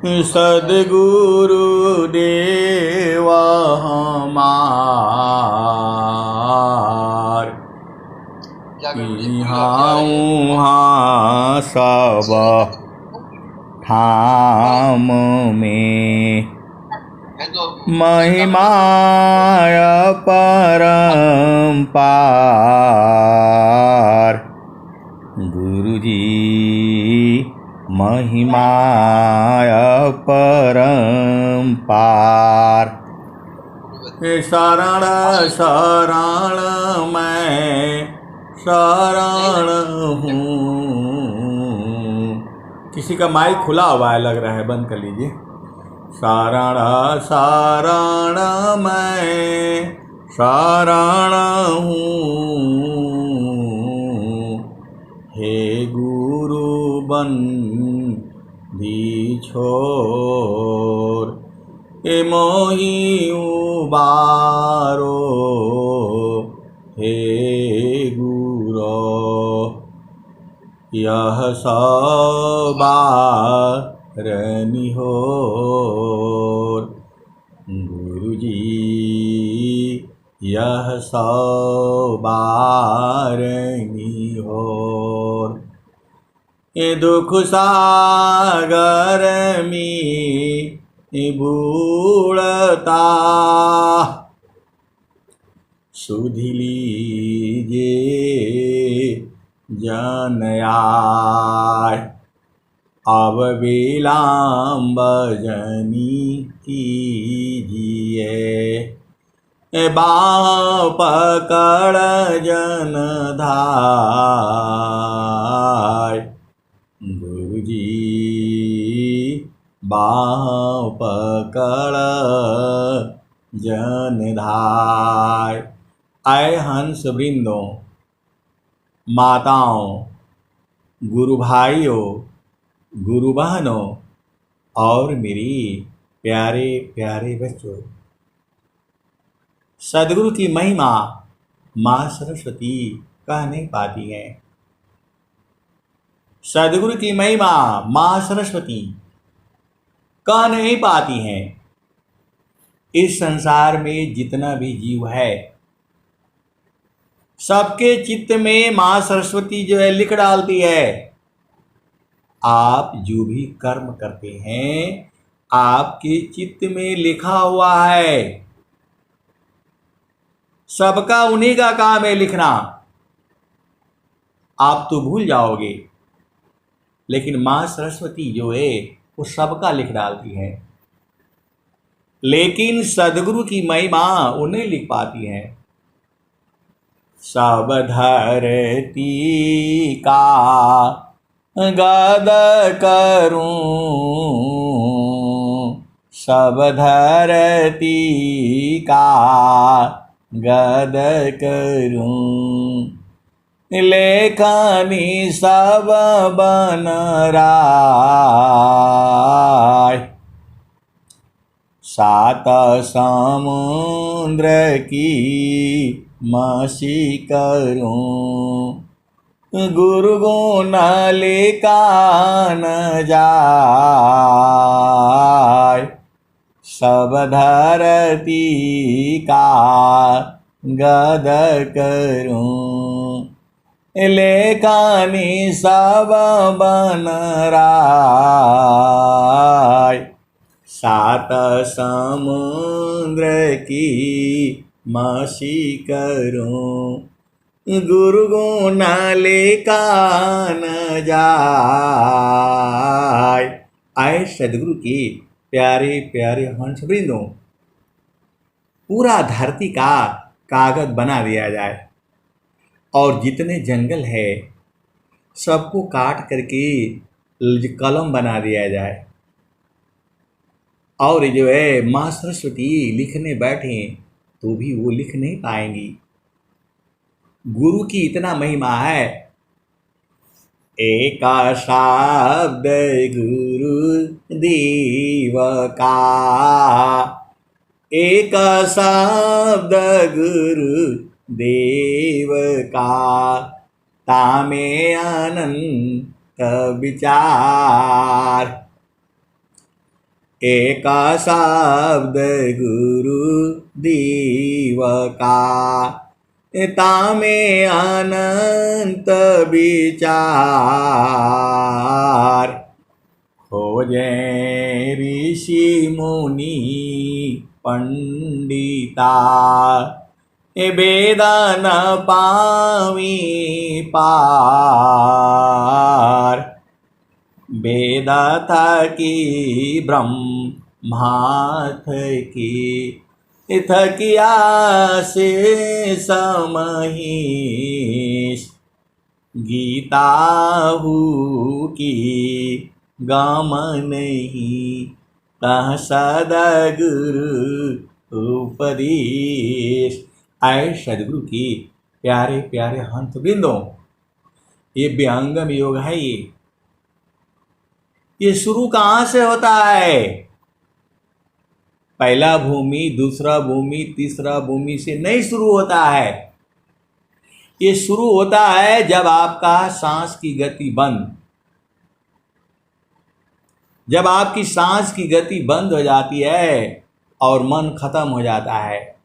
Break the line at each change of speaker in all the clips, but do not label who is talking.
सद्गुरु देव हमार, यहाँ उहाँ सब ठाम में महिमाय परम्पार। गुरुजी महिमाय परम्पार। शरण शरण मैं शरण हूँ। किसी का माइक खुला हुआ है लग रहा है, बंद कर लीजिए। शरण शरण मैं शरण हूँ, हे गुरु बंदी छोर, हे मोहि उबारो, हे गुरो यह सवारनि होर। गुरुजी यह सवारनि होर। ये दुख सागर में बूढ़ता सुध लीजिए जन आय। अब विलम्ब जनी कीजिए, बाँह पकड़ जन धाय। गुरुजी बाँह पकड़ जन धाय। आए हंस वृंदों, माताओं, गुरु भाइयों, गुरु बहनों और मेरी प्यारे प्यारे बच्चों, सद्गुरु की महिमा माँ सरस्वती कह नहीं पाती हैं। सद्गुरु की महिमा माँ सरस्वती कह नहीं पाती हैं। इस संसार में जितना भी जीव है, सबके चित्त में माँ सरस्वती जो है लिख डालती है। आप जो भी कर्म करते हैं, आपके चित्त में लिखा हुआ है। सबका उन्हीं का काम है लिखना। आप तो भूल जाओगे, लेकिन माँ सरस्वती जो है वो सबका लिख डालती है। लेकिन सद्गुरु की महिमा वो नहीं लिख पाती है। सब धरती का गद करूं, सब धरती का गद करूं, लेखनी सब बन राय। सात समुद्र की मसी करूं, गुरु गुण लिखा न जाय। सब धरती का गद करूं, लेखनी सब बन राय। सात समुद्र की मसी करूं, गुरु गुण लिखा न जाय। आए सद्गुरु के प्यारे प्यारे हंस वृंदों, पूरा धरती का कागज बना दिया जाए और जितने जंगल है सबको काट करके कलम बना दिया जाए। और जो है माँ सरस्वती लिखने बैठे तो भी वो लिख नहीं पाएंगी। गुरु की इतना महिमा है। एक शब्द गुरु देव का, एक शब्द गुरु देव का, तामे अनंत विचार। एका शब्द गुरु दीव का, तामे अनंत विचार। खोजे ऋषि मुनि पंडिता, वेदा न पावी पार। वेद थकी ब्रह्माथ की, थकिया से समहीश। गीता हूँ की गम नहीं, कह सदगुरु उपदेश। आए सदगुरु की प्यारे प्यारे हंस वृंदों, ये व्यंगम योग है। ये शुरू कहाँ से होता है? पहला भूमि, दूसरा भूमि, तीसरा भूमि से नहीं शुरू होता है। ये शुरू होता है जब आपका सांस की गति बंद, जब आपकी सांस की गति बंद हो जाती है और मन खत्म हो जाता है,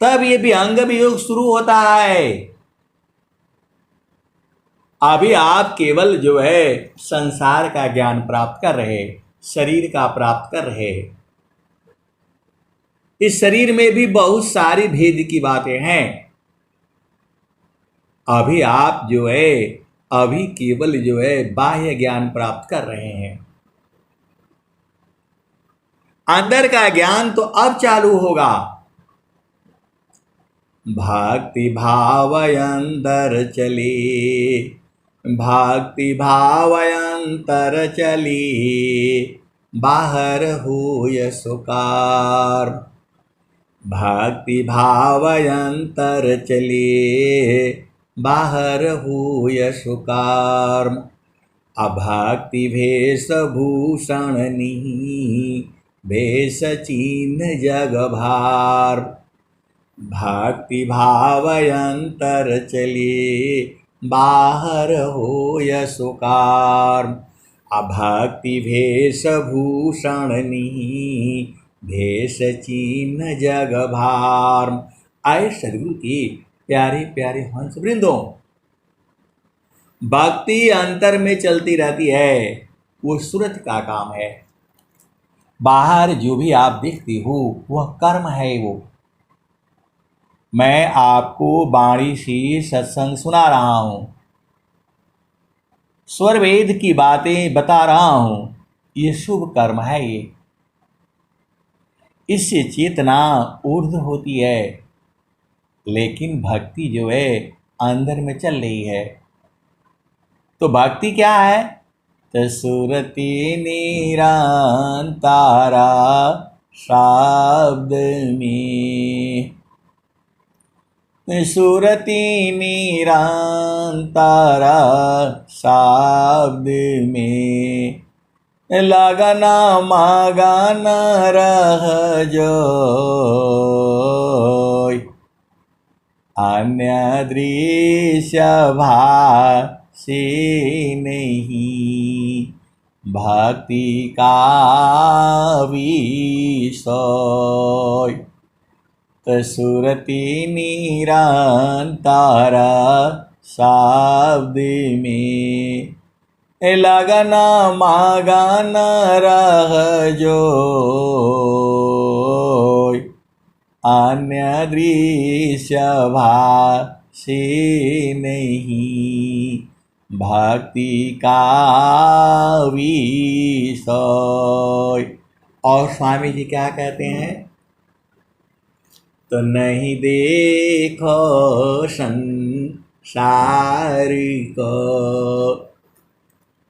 तब ये विहंगम योग शुरू होता है। अभी आप केवल जो है संसार का ज्ञान प्राप्त कर रहे, शरीर का प्राप्त कर रहे। इस शरीर में भी बहुत सारी भेद की बातें हैं। अभी आप जो है अभी केवल जो है बाह्य ज्ञान प्राप्त कर रहे हैं। अंदर का ज्ञान तो अब चालू होगा। भक्ति भाव अंदर चली, भक्ति भाव अंतर चली, बाहर हुय सुकार। भक्ति भाव अंतर चली, बाहर हुय सुकार। अभक्ति भेष भूषण नहीं, भेष चिन्ह जग भार। भक्ति भाव अंतर चली, बाहर होय सुकार। अभक्ति भेष भूषण नहीं, भेष चिन्ह जग भार। आए सदगुरु की प्यारे प्यारे हंस वृंदों, भक्ति अंतर में चलती रहती है, वो सूरत का काम है। बाहर जो भी आप देखते हो वह कर्म है। वो मैं आपको वाणी से सत्संग सुना रहा हूँ, स्वर वेद की बातें बता रहा हूँ, ये शुभ कर्म है। ये इससे चेतना ऊर्ध्व होती है, लेकिन भक्ति जो है अंदर में चल रही है। तो भक्ति क्या है? तो सुरति निरंतारा शब्द में, सुरति निरंतारा शब्द में, लगन मगन रह जो, अन्य दृश्य भाषे नहीं, भक्ति का विषय। तो सुरति निरंतारा शब्द में, लगन मगन रह जो, अन्य दृश्य भाषे नहीं, भक्ति का विषय। और स्वामी जी क्या कहते हैं? तो नहीं देखो संसार को,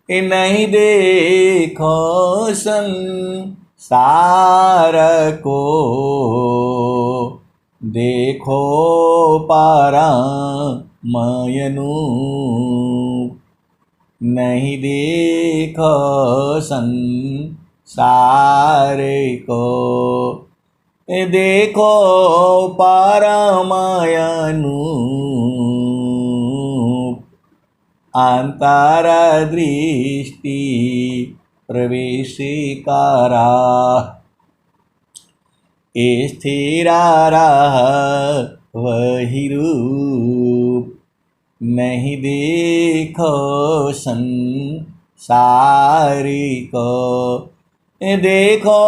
नहीं देखो संसार को, देखो परमयनु। नहीं देखो संसार को, देखो परमयनु। अंतर दृष्टि प्रवेशिकारा स्थिरा वही रूप नहीं देखो संसारी को देखो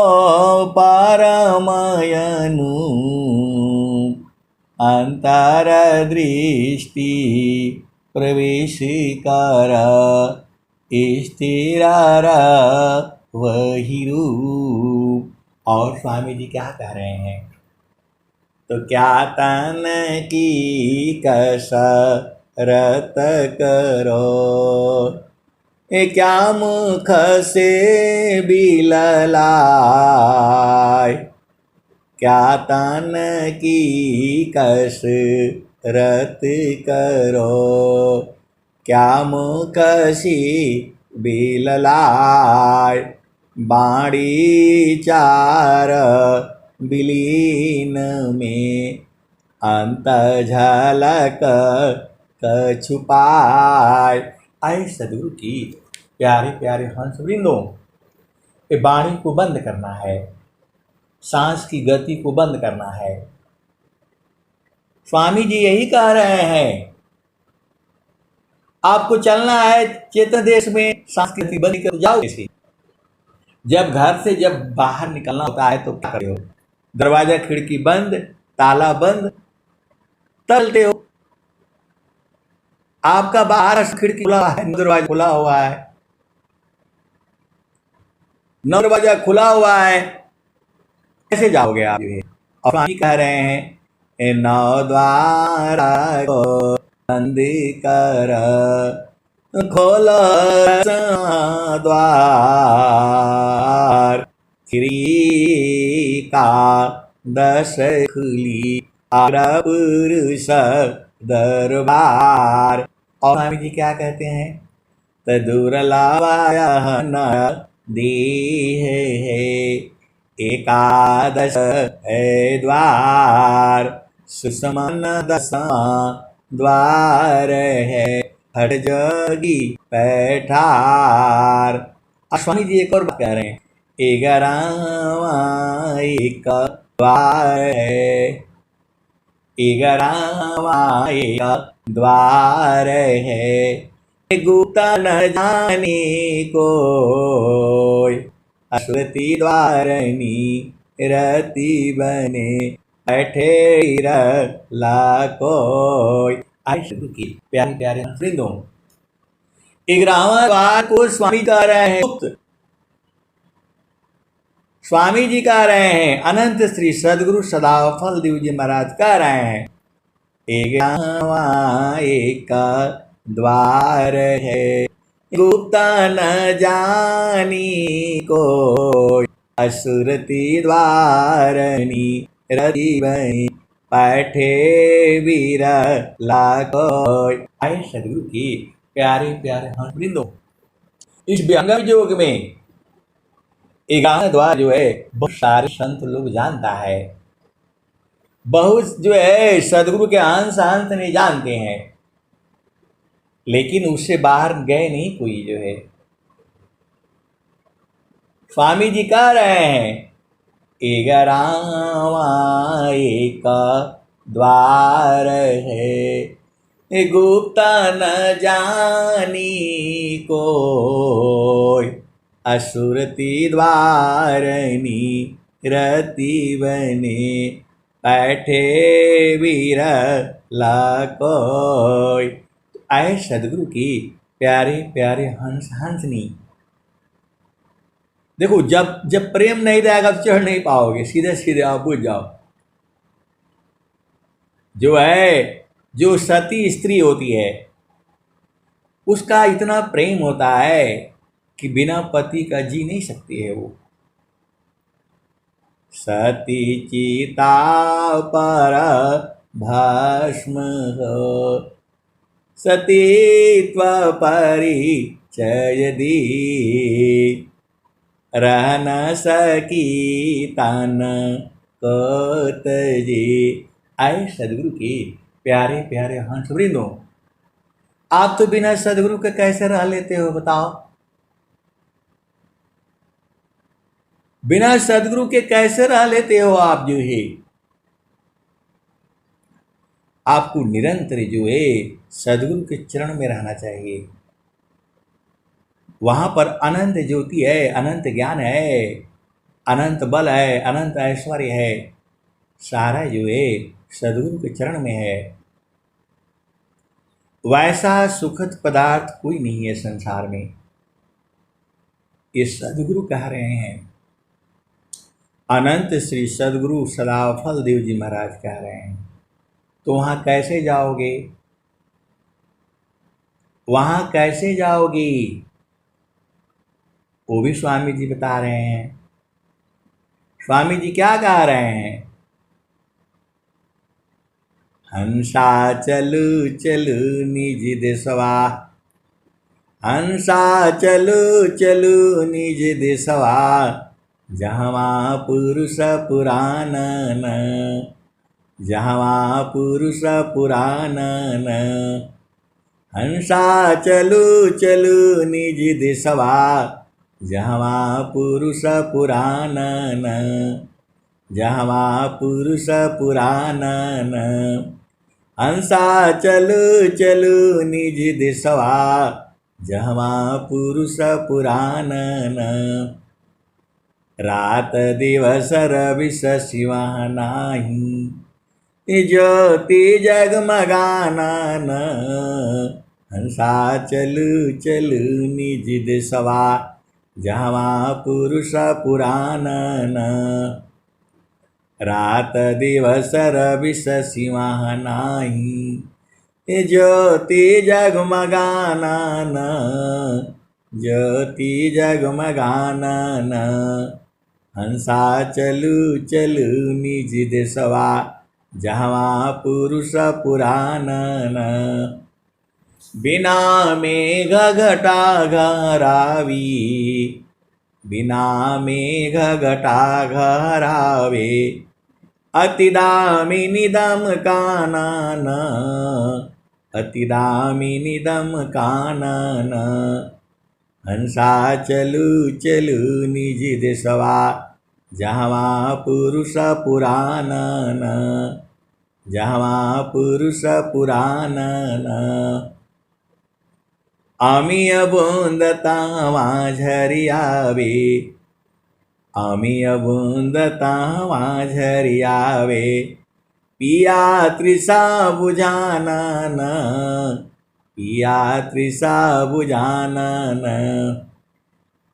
परमयनु अंतर दृष्टि प्रवेश कर स्थिर वही रूप। और स्वामी जी क्या कह रहे हैं, तो क्या तन की कसरत करो, क्या मुख से बिललाय, क्या तन की कसरत करो, क्या मुख से बिललाय, बाणी चार विलीन में अंत झलक छुपाए। आए सदगुरु की प्यारे प्यारे हंस वृंदों, ये वाणी को बंद करना है, सांस की गति को बंद करना है। स्वामी जी यही कह रहे हैं, आपको चलना है चेतन देश में, सांस की गति बंद कर जाओ कैसे। जब घर से जब बाहर निकलना होता है तो क्या करते हो, दरवाजा खिड़की बंद, ताला बंद, चलते हो। आपका बाहर खिड़की खुला है, दरवाजा खुला हुआ है, दरवाजा खुला हुआ है, कैसे जाओगे आप। और स्वामी कह रहे हैं, नौ द्वारा को बंद कर, खोलो द्वार, श्री का दस खुली पुरुष दरबार। और स्वामी जी क्या कहते हैं, तदुर्लभाया न देह है, एकादश है द्वार, सुषमन दसवां द्वार है, हर जोगी पैठार। स्वामी जी एक और बात कह रहे हैं, 11वां एक द्वार है, 11वां एक द्वार है, गुप्त न जाने कोई, अश्वती द्वारनी रति बने, बैठे कोई। आयु की प्यारे प्यारे वृंदों, 11वां द्वार को स्वामी कह रहे हैं गुप्त। स्वामी जी कह रहे हैं, अनंत श्री सदगुरु सदाफल देव जी महाराज कह रहे हैं, 11वां एक द्वार है, गुप्त न जानी कोई, असुरती द्वारनी रति बनी, बैठे वीर कोई। आए सदगुरु की प्यारे प्यारे हंस वृंदों, इस व्यंगम योग में 11 द्वार जो है बहुत सारे संत लोग जानता है, बहुत जो है सदगुरु के अंश अंश नहीं जानते हैं, लेकिन उससे बाहर गए नहीं कोई जो है। स्वामी जी कह रहे हैं, 11वां एक द्वार है, गुप्त न जानी कोई, असुरती द्वारनी रति बने, बैठे वीर कोई। आए सदगुरु की प्यारे प्यारे हंस हंसनी। देखो जब जब प्रेम नहीं रहेगा तो चढ़ नहीं पाओगे, सीधे सीधे आप बुझ जाओ। जो है, जो सती स्त्री होती है उसका इतना प्रेम होता है कि बिना पति का जी नहीं सकती है वो। सती चिता पर भस्म हो, सतीत्व परिचय दी, रह न सकी तन को तजी। आए सदगुरु की प्यारे प्यारे हंस वृंदों, आप तो बिना सदगुरु के कैसे रह लेते हो बताओ। बिना सदगुरु के कैसे रह लेते हो आप जो है। आपको निरंतर जो है सदगुरु के चरण में रहना चाहिए। वहां पर अनंत ज्योति है, अनंत ज्ञान है, अनंत बल है, अनंत ऐश्वर्य है, सारा जो है सदगुरु के चरण में है। वैसा सुखद पदार्थ कोई नहीं है संसार में, ये सदगुरु कह रहे हैं। अनंत श्री सदगुरु सदाफल देव जी महाराज कह रहे हैं। तो वहां कैसे जाओगे, वहां कैसे जाओगी, वो भी स्वामी जी बता रहे हैं। स्वामी जी क्या कह रहे हैं? हंसा चलू चलू निज देशवा, हंसा चलू चलू निज देशवा, जहवा पुरुष पुराणन, जहवा पुरुष पुराणन। हंसा चलू चलू निज देशवा, जहवा पुरुष पुराणन, जहवा पुरुष पुराणन। हंसा चलू चलू निज देशवा, जहवा पुरुष पुराणन। रात दिवस रवि शिवा नाही, ज्योति जगमगानन। हंसा चलू चलू निज देशवा, जहवा पुरुष पुराणन। रात दिवस रवि शिवा नाही, ज्योति जगमगानन, ज्योति जगमगानन। हंसा चलू चलू निज देशवा, जहवा पुरुष पुराणन। बिना मेघ घटा घरावी, बिना मेघ घटा घरावे, अति दामिनी दम कानन, अति दामिनी दम कानन। हंसा चलू चलू निज देशवा, जहवा पुरुष पुराणन, जहवा पुरुष पुराणन। अमीय बूंद तावा झरियावे, अमीय बूंद तावा झरियावे, पिया तृषा बुझानन, पिया तृषा बुझानन।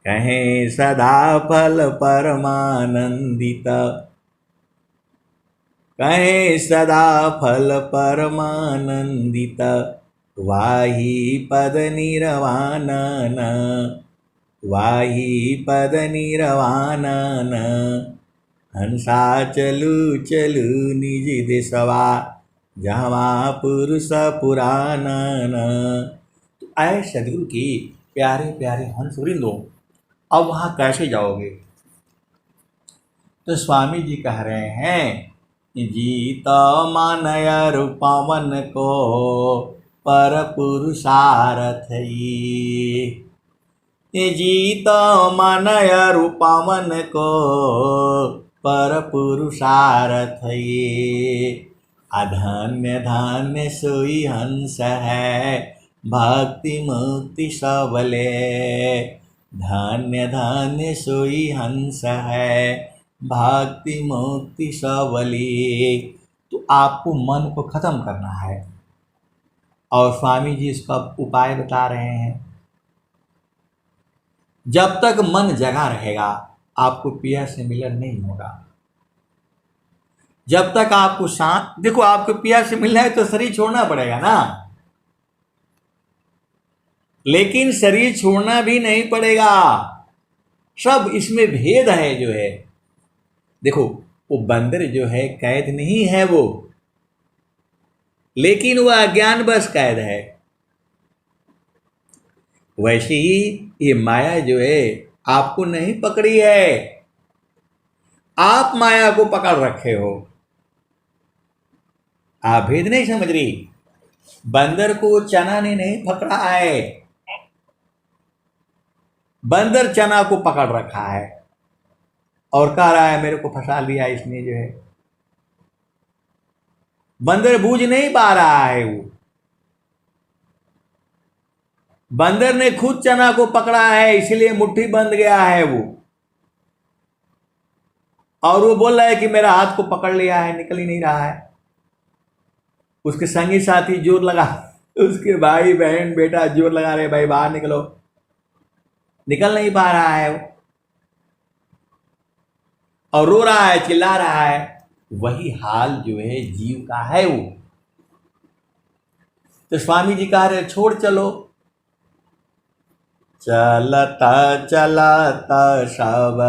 कहें सदा फल परमानंदित, कहें सदा फल परमानंदित। वाही पद निर्वाणन, वाही पद निर्वाणन। हंसा चलू चलू निज देशवा, जहवा पुरुष पुराणन। तो आए सदगुरु की प्यारे प्यारे हंस वृंदों, अब वहां कैसे जाओगे? तो स्वामी जी कह रहे हैं, जीत मानय रूपवन को पर पुरुषार्थ ये, जीत मानय रूपवन को पर पुरुषार्थ ये। अधन्य धन्य सोई हंस है, भक्ति मुक्ति सबले। धन्य धन्य सोई हंस है, भक्ति मुक्ति सबले। तो आपको मन को खत्म करना है, और स्वामी जी इसका उपाय बता रहे हैं। जब तक मन जगा रहेगा आपको पिया से मिलन नहीं होगा। जब तक आपको शांत, देखो आपको पिया से मिलना है तो शरीर छोड़ना पड़ेगा ना, लेकिन शरीर छोड़ना भी नहीं पड़ेगा। सब इसमें भेद है जो है। देखो वो बंदर जो है कैद नहीं है वो, लेकिन वह अज्ञानवश कैद है। वैसे ही ये माया जो है आपको नहीं पकड़ी है, आप माया को पकड़ रखे हो। आप भेद नहीं समझ रही। बंदर को चना ने नहीं पकड़ा है, बंदर चना को पकड़ रखा है। और कह रहा है मेरे को फंसा लिया इसने जो है। बंदर बूझ नहीं पा रहा है, वो बंदर ने खुद चना को पकड़ा है, इसलिए मुट्ठी बंद गया है वो, और वो बोल रहा है कि मेरा हाथ को पकड़ लिया है, निकल ही नहीं रहा है। उसके संगी साथी जोर लगा, उसके भाई बहन बेटा जोर लगा रहे, भाई बाहर निकलो, निकल नहीं पा रहा है वो, और रो रहा है, चिल्ला रहा है। वही हाल जो है जीव का है वो। तो स्वामी जी कह रहे छोड़ चलो। चलता चलता सब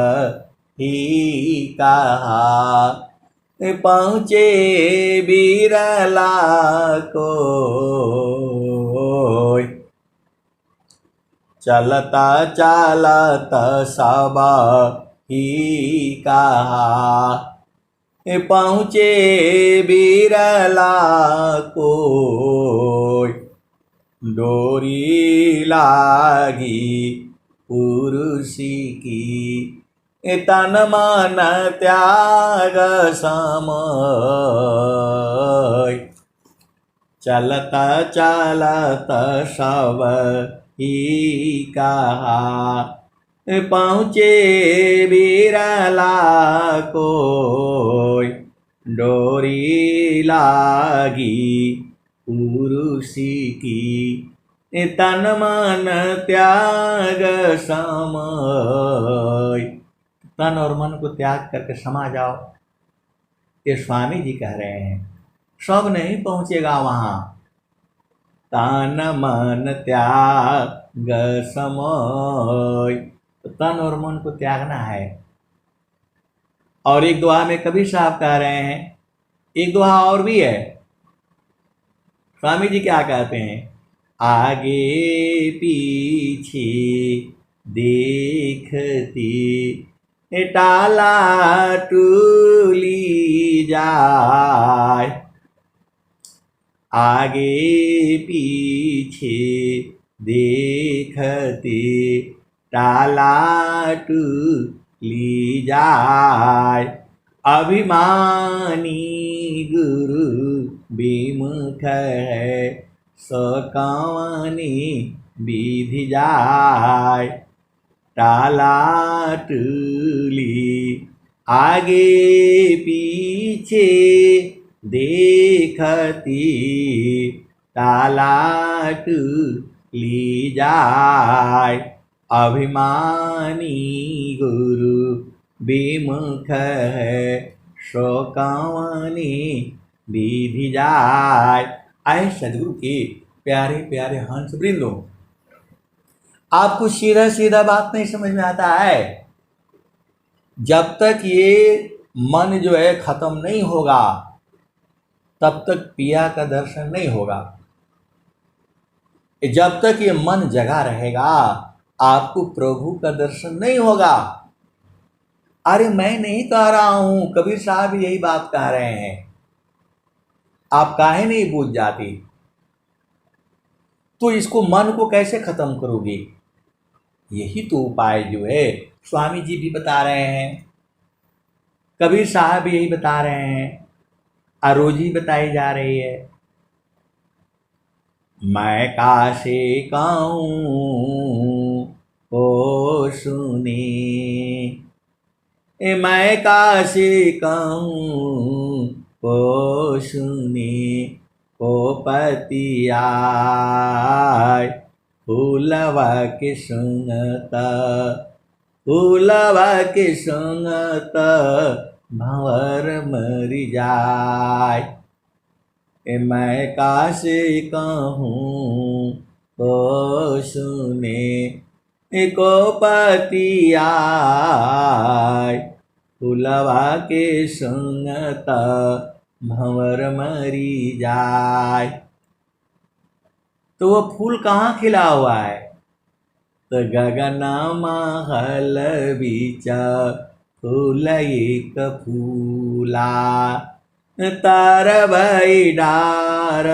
ही कहा, पहुँचे बिरला को। चलता चलता सब ही कहा, पहुँचे बिरला को। डोरी लागी पुरुषी की, तन मन त्याग समय। चलता चलता सब ही कहा, पहुँचे बिरला को। डोरी लागी पुरुषी की, तन मन त्याग समय। तन और मन को त्याग करके समा जाओ, ये स्वामी जी कह रहे हैं। सब नहीं पहुंचेगा वहां। तन मन त्याग समय, तो तन और मन को त्यागना है। और एक दुआ में कबीर साहब कह रहे हैं, एक दुआ और भी है। स्वामी जी क्या कहते हैं, आगे पीछे देखती, टाला टूली जाए। आगे पीछे देखती, टाला टूली जाए। अभिमानी गुरु विमुख है, सकावनी विधि जाय। टाला टूली आगे पीछे देखती, टाला टूली जाय। अभिमानी गुरु विमुख है, शोकावनी विधि जाय। आए सदगुरु के प्यारे प्यारे हंस वृंदो, आपको सीधा सीधा बात नहीं समझ में आता है। जब तक ये मन जो है खत्म नहीं होगा, तब तक पिया का दर्शन नहीं होगा। जब तक ये मन जगा रहेगा, आपको प्रभु का दर्शन नहीं होगा। अरे मैं नहीं कह रहा हूं, कबीर साहब यही बात कह रहे हैं। आप काहे नहीं बूझ जाती? तो इसको मन को कैसे खत्म करोगे? यही तो उपाय जो है स्वामी जी भी बता रहे हैं, कबीर साहब भी यही बता रहे हैं, अरोजी बताई जा रही है। मैं कासे कहूँ ओ सुने, मैं कासे कहूँ ओ सुने। ओ पति आय फूलवा के सुंगत, फूलवा के सुंगत भंवर मरि जाय। मैं कासे कहूँ तो सुने। को पति आय फूलवा के सुंगत भंवर मरि जाय। तो वो फूल कहाँ खिला हुआ है? तो गगन महल बीच फूल एक फूला, तार भई डार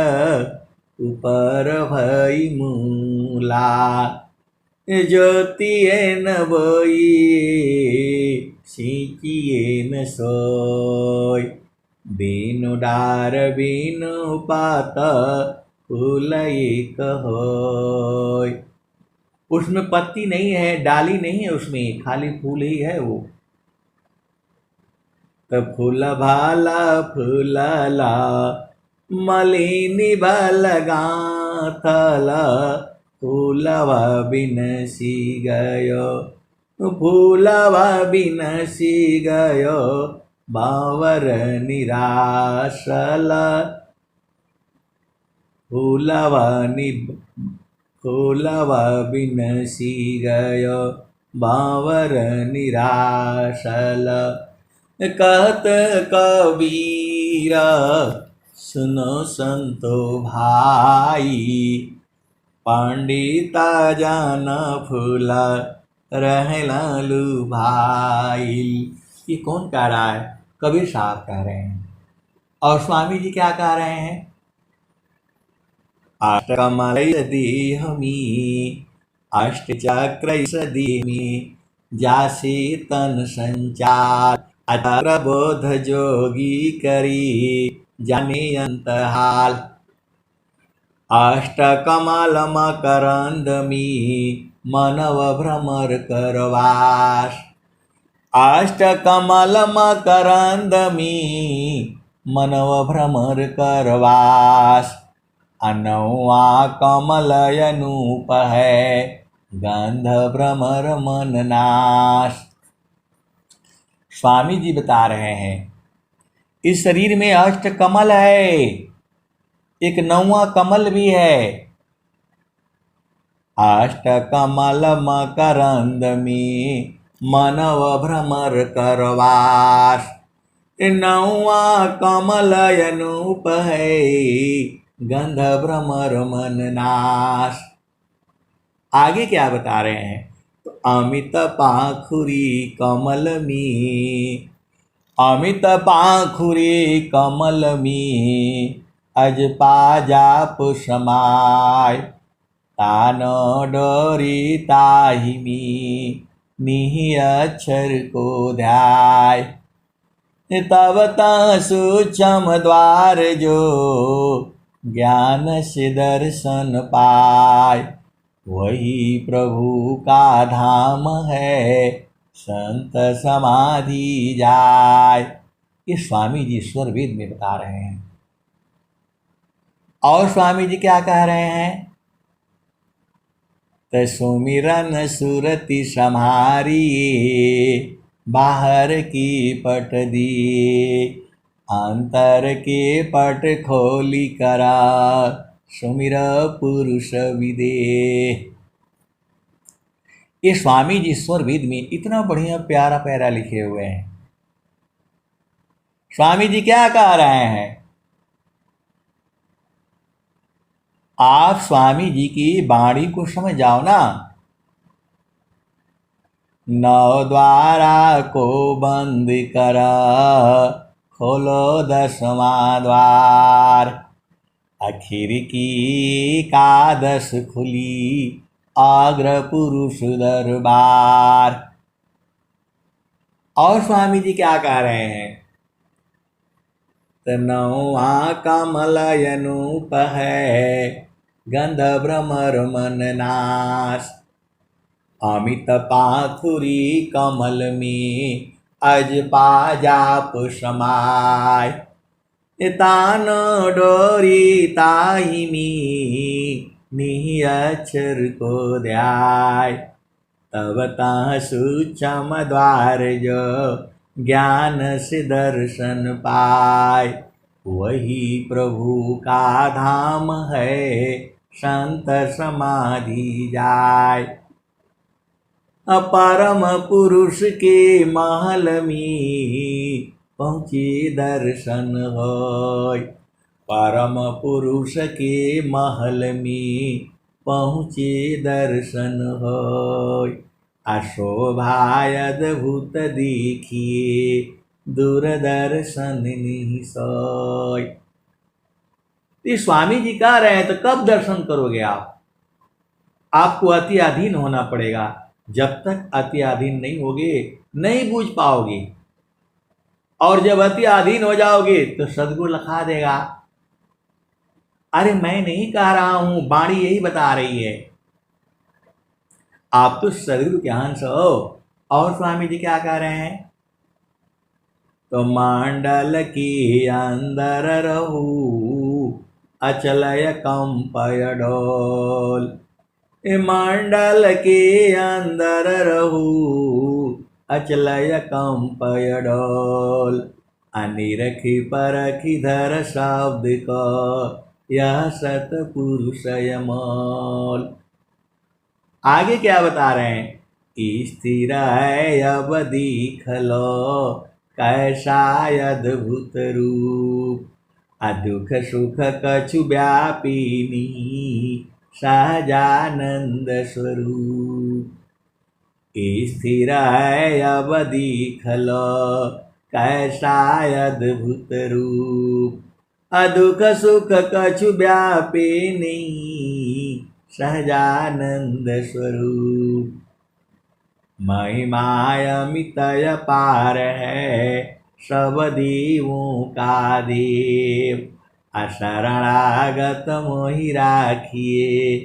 ऊपर भई मूला। ज्योति न बोई सींचिए न सोय। बिनु डार बिनु पात फूल एक होय। उसमें पत्ती नहीं है, डाली नहीं है, उसमें खाली फूल ही है वो। तो फूल भाला फूलला मलिनी बल गाथल। फूलवा बिनसी गयो, फूलवा बिनसी गयो, बावर निराशल। फूलवा बिनसी गयो, बावर निराशल। कहत कबीरा सुनो संतो भाई, पंडिता जान फूला रहला भाई। ये कौन कह रहा है? कबीर साहब कह रहे हैं। और स्वामी जी क्या कह रहे हैं? अष्टकमल देहमी, अष्टचक्र देहमी, जासी तन संचार, अतर बोध जोगी करी जाने अंतहाल। अष्टकमल मकरंदमी, मनव भ्रमर करवास। अष्टकमल मकरंदमी, मनव भ्रमर करवास। अनौआ कमल अनूप है, गंध भ्रमर मन नाश। स्वामी जी बता रहे हैं इस शरीर में अष्ट कमल है, एक नौवां कमल भी है। अष्ट कमल मकरंदमी, मनव भ्रमर करवास। नौवां कमल अनूप है, गंध भ्रमर मन नाश। आगे क्या बता रहे हैं? तो अमित पाखुरी कमल में, अमित पाखुरी कमल में, अज पाजाप समाय। तान डोरी ताहिमी, निहि अक्षर को ध्याय। तब सूक्ष्म द्वार जो, ज्ञान से दर्शन पाय। वही प्रभु का धाम है, संत समाधि जाय। ये स्वामी जी ईश्वर वेद में बता रहे हैं। और स्वामी जी क्या कह रहे हैं? तो सुमिरन सुरति सम्हारिए, बाहर की पट दिए, अंतर के पट खोली करा, सुमिर पुरुष विदेह। ये स्वामी जी ईश्वर वेद में इतना बढ़िया प्यारा प्यारा लिखे हुए हैं। स्वामी जी क्या कह रहे हैं? आप स्वामी जी की वाणी को समझ जाओ ना। नौ द्वारा को बंद करा, खोलो 10वां द्वार। आखिर की एकादश खुली, आग्र पुरुष दरबार। और स्वामी जी क्या कह रहे हैं? नौवां कमल अनूप है, गंध भ्रमर मन नाश। अमित पाखुरी कमल में, अज पाजाप समाय। तान डोरी ताहिमी, निहि अक्षर को ध्याय। तब ता सूक्ष्म द्वार जो, ज्ञान से दर्शन पाय। वही प्रभु का धाम है, संत समाधि जाय। परम पुरुष के महल में, पहुँचे दर्शन होय। परम पुरुष के महल में, पहुँचे दर्शन होय। अशोभाय अद्भुत देखिए, दूरदर्शन नहीं सोय। ये स्वामी जी कह रहे हैं तो कब दर्शन करोगे आप? आपको अति अधीन होना पड़ेगा। जब तक अति अधीन नहीं होगे नहीं बूझ पाओगे, और जब अति अधीन हो जाओगे तो सदगुरु लखा देगा। अरे मैं नहीं कह रहा हूं, वाणी यही बता रही है। आप तो सदगुरु के अंश हो। और स्वामी जी क्या कह रहे हैं? तो मंडल की अंदर रहू, अचलय कंपय डोल। मंडल के अंदर रहू, अचलय कंपय डोल। अनिरखी परखी धर शब्द को, यह सतपुरुष यमोल। आगे क्या बता रहे हैं? स्थिर है अब दीख लो, कैसा अद्भुत रूप। दुख सुख कछु व्यापिनी, सहजानंद स्वरूप। स्थिर है अब दीख लो, कैसा अद्भुत रूप। दुख सुख कछु व्यापिनी, सहजानंद स्वरूप। महिमाय अमितय पार है, सब देवों का देव। अशरणागत मोहि राखिए,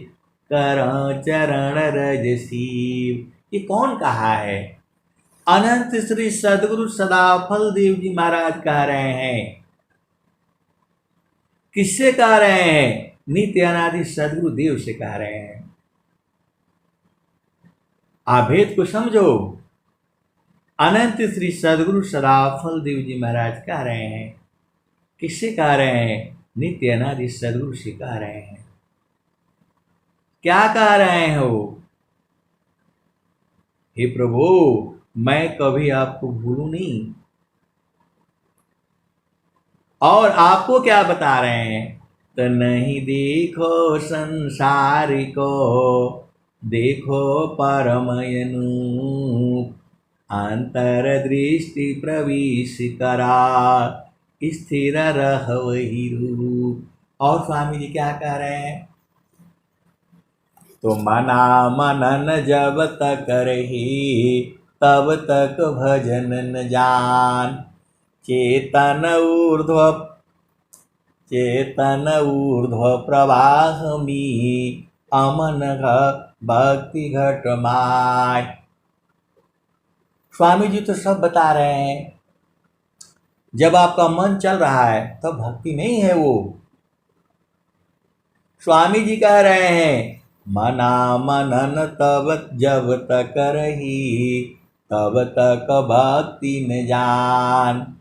करो चरण रज सीव। ये कौन कहा है? अनंत श्री सदगुरु सदाफल देव जी महाराज कह रहे हैं। किससे कह रहे हैं? नित्य अनादि सदगुरु देव से कह रहे हैं। आभेद को समझो। अनंत श्री सदगुरु सदाफल देव जी महाराज कह रहे हैं। किससे कह रहे हैं? नित्य अनादि सदगुरु से कह रहे हैं। क्या कह रहे हैं वो? हे प्रभु, मैं कभी आपको भूलूं नहीं। और आपको क्या बता रहे हैं? तो नहीं देखो संसार को, देखो परमयनु। अंतरदृष्टि प्रवेश करा, स्थिर रह वही रूप। और स्वामी जी क्या कह रहे हैं? तो मना मनन जब तक रही, तब तक भजन न जान। चेतन ऊर्ध्व प्रवाह में, अमन भक्ति घट माय। स्वामी जी तो सब बता रहे हैं। जब आपका मन चल रहा है तब भक्ति नहीं है वो। स्वामी जी कह रहे हैं, मना मनन तब जब तक रही, तब तक भक्ति न जान।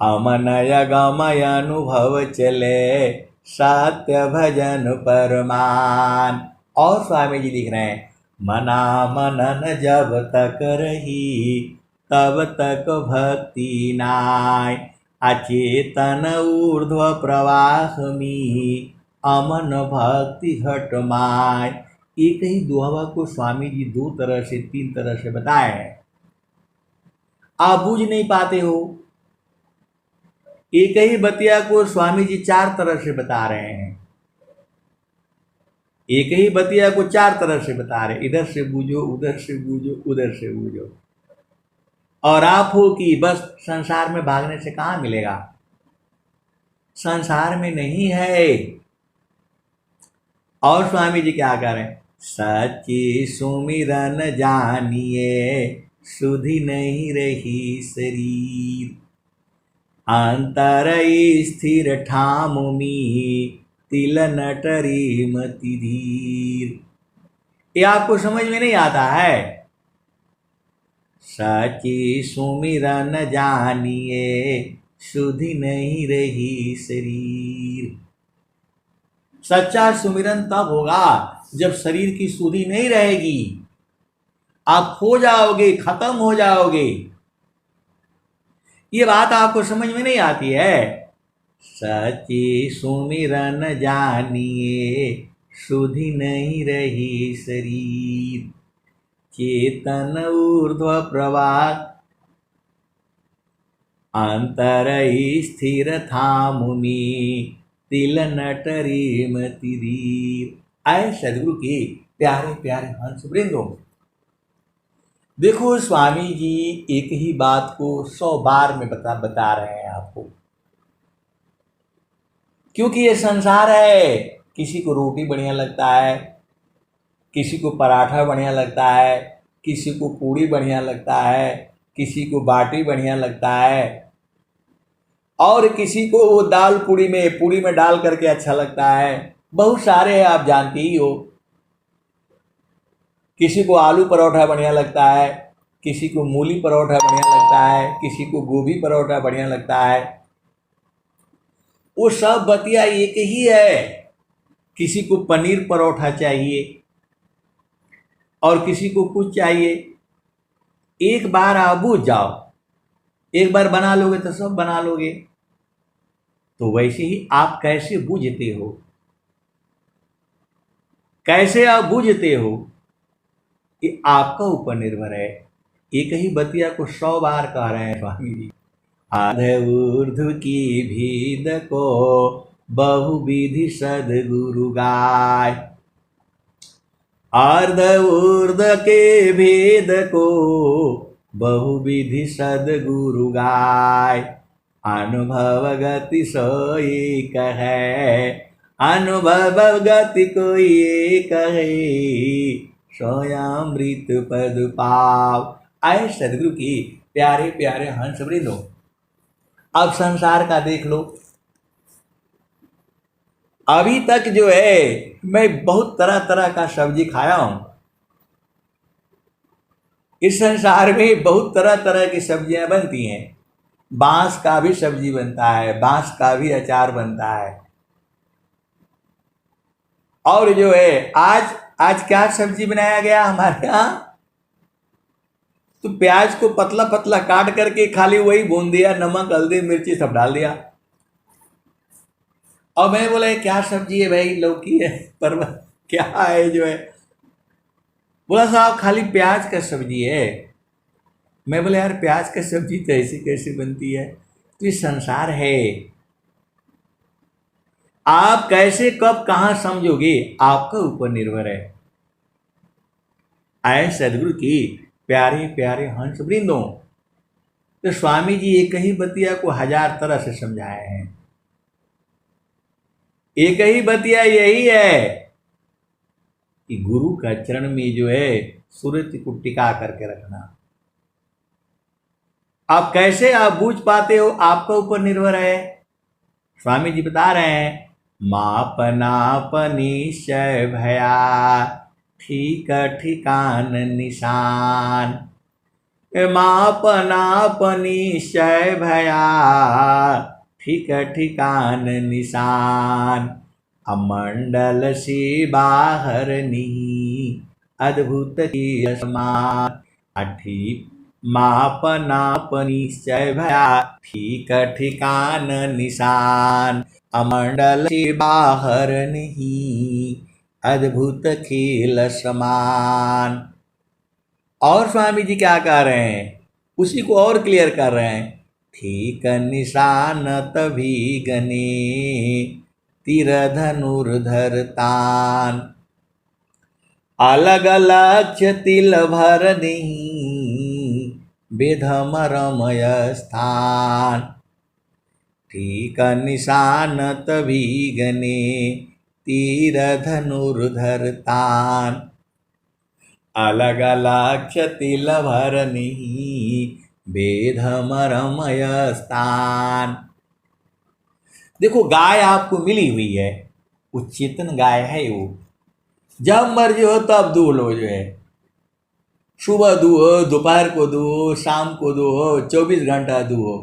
अमनय गमय अनुभव चले, सत्य भजन परमान। और स्वामी जी लिख रहे हैं, मना मनन जब तक रही, तब तक भक्ति नाय। अचेतन ऊर्ध्व प्रवाह में, अमन भक्ति घट माय। एक ही दोहा को स्वामी जी दो तरह से तीन तरह से बताए हैं। आप बूझ नहीं पाते हो। एक ही बतिया को स्वामी जी चार तरह से बता रहे हैं। एक ही बतिया को चार तरह से बता रहे, इधर से बूझो, उधर से बूझो, उधर से बूझो। और आप हो कि बस संसार में भागने से कहां मिलेगा? संसार में नहीं है। और स्वामी जी क्या करें? सच्ची सुमिरन जानिए, सुधि नहीं रही शरीर। अंतर स्थिर ठामुमी, तिल नटरी मति धीर। ये आपको समझ में नहीं आता है? सची सुमिरन जानिए, सुधि नहीं रही शरीर। सच्चा सुमिरन तब होगा जब शरीर की सुधि नहीं रहेगी। आप खो जाओगे, खत्म हो जाओगे। ये बात आपको समझ में नहीं आती है। सची सुमिरन जानिए, सुधि नहीं रही शरीर। चेतन ऊर्ध्व प्रवाह, अंतर स्थिर थामुनि, तिल नटरी मति धीर। आए सदगुरु की प्यारे प्यारे हंस वृंदों। देखो स्वामी जी एक ही बात को 100 बार में बता रहे हैं आपको, क्योंकि ये संसार है। किसी को रोटी बढ़िया लगता है, किसी को पराठा बढ़िया लगता है, किसी को पूड़ी बढ़िया लगता है, किसी को बाटी बढ़िया लगता है, और किसी को वो दाल पूड़ी में डाल करके अच्छा लगता है। बहुत सारे हैं, आप जानते ही हो। किसी को आलू परोठा बढ़िया लगता है, किसी को मूली परोठा बढ़िया लगता है, किसी को गोभी परोठा बढ़िया लगता है। वो सब बतिया एक ही है। किसी को पनीर परोठा चाहिए और किसी को कुछ चाहिए। एक बार आप बूझ जाओ, एक बार बना लोगे तो सब बना लोगे। तो वैसे ही आप कैसे बूझते हो, कैसे आप बूझते हो, ये आपका ऊपर निर्भर है। एक ही बतिया को 100 बार कह रहे हैं स्वामी जी। आधे ऊर्ध्व की भेद को बहुविधि सदगुरु गाय। अर्ध ऊर्ध के भेद को बहुविधि सदगुरु गाय। अनुभव गति सो एक है, अनुभव गति को एक है, स्वयंमृत पद पाव। आए सदगुरु की प्यारे प्यारे हंस वृंदो। अब संसार का देख लो। अभी तक जो है मैं बहुत तरह तरह का सब्जी खाया हूं। इस संसार में बहुत तरह तरह की सब्जियां बनती हैं। बांस का भी सब्जी बनता है, बांस का भी अचार बनता है। और जो है आज क्या सब्जी बनाया गया हमारे यहाँ, तो प्याज को पतला पतला काट करके खाली वही भून दिया, नमक हल्दी मिर्ची सब डाल दिया। और मैं बोला क्या सब्जी है भाई, लौकी है, परवल क्या है जो है। बोला साहब खाली प्याज का सब्जी है। मैं बोला यार प्याज का सब्जी तो ऐसी कैसे बनती है। तो ये संसार है, आप कैसे कब कहां समझोगे आपका ऊपर निर्भर है। आए सदगुरु की प्यारे प्यारे हंस वृंदों। तो स्वामी जी एक ही बतिया को 1000 तरह से समझाए हैं। एक ही बतिया यही है कि गुरु का चरण में जो है सूरज को टिका करके रखना। आप कैसे आप बूझ पाते हो, आपका ऊपर निर्भर है। स्वामी जी बता रहे हैं, मापनाप निश्चय भया ठीक ठिकान निशान। मापनाप निश्चय भया ठीक ठिकान निशान। अमंडल से बाहर नहीं अद्भुत की समान। अठी मापनाप निश्चय भया ठीक ठिकान निशान। अमंडल से बाहर नहीं अद्भुत खेल समान। और स्वामी जी क्या कह रहे हैं, उसी को और क्लियर कर रहे हैं। ठीक निशान तभी गने तीर धनुर्धर तान। अलग लक्ष्य तिल भर नहीं बेधम रमय स्थान। ठीक निशान तभी गने तीर धनुर्धर तान। अलग लक्ष्य तिल भर नहीं बेधम रमय स्थान। देखो गाय आपको मिली हुई है, वो चेतन गाय है। वो जब मर्जी हो तब दूह लो, जो है सुबह दूहो, दोपहर को दूहो, शाम को दूहो, 24 घंटा दूहो।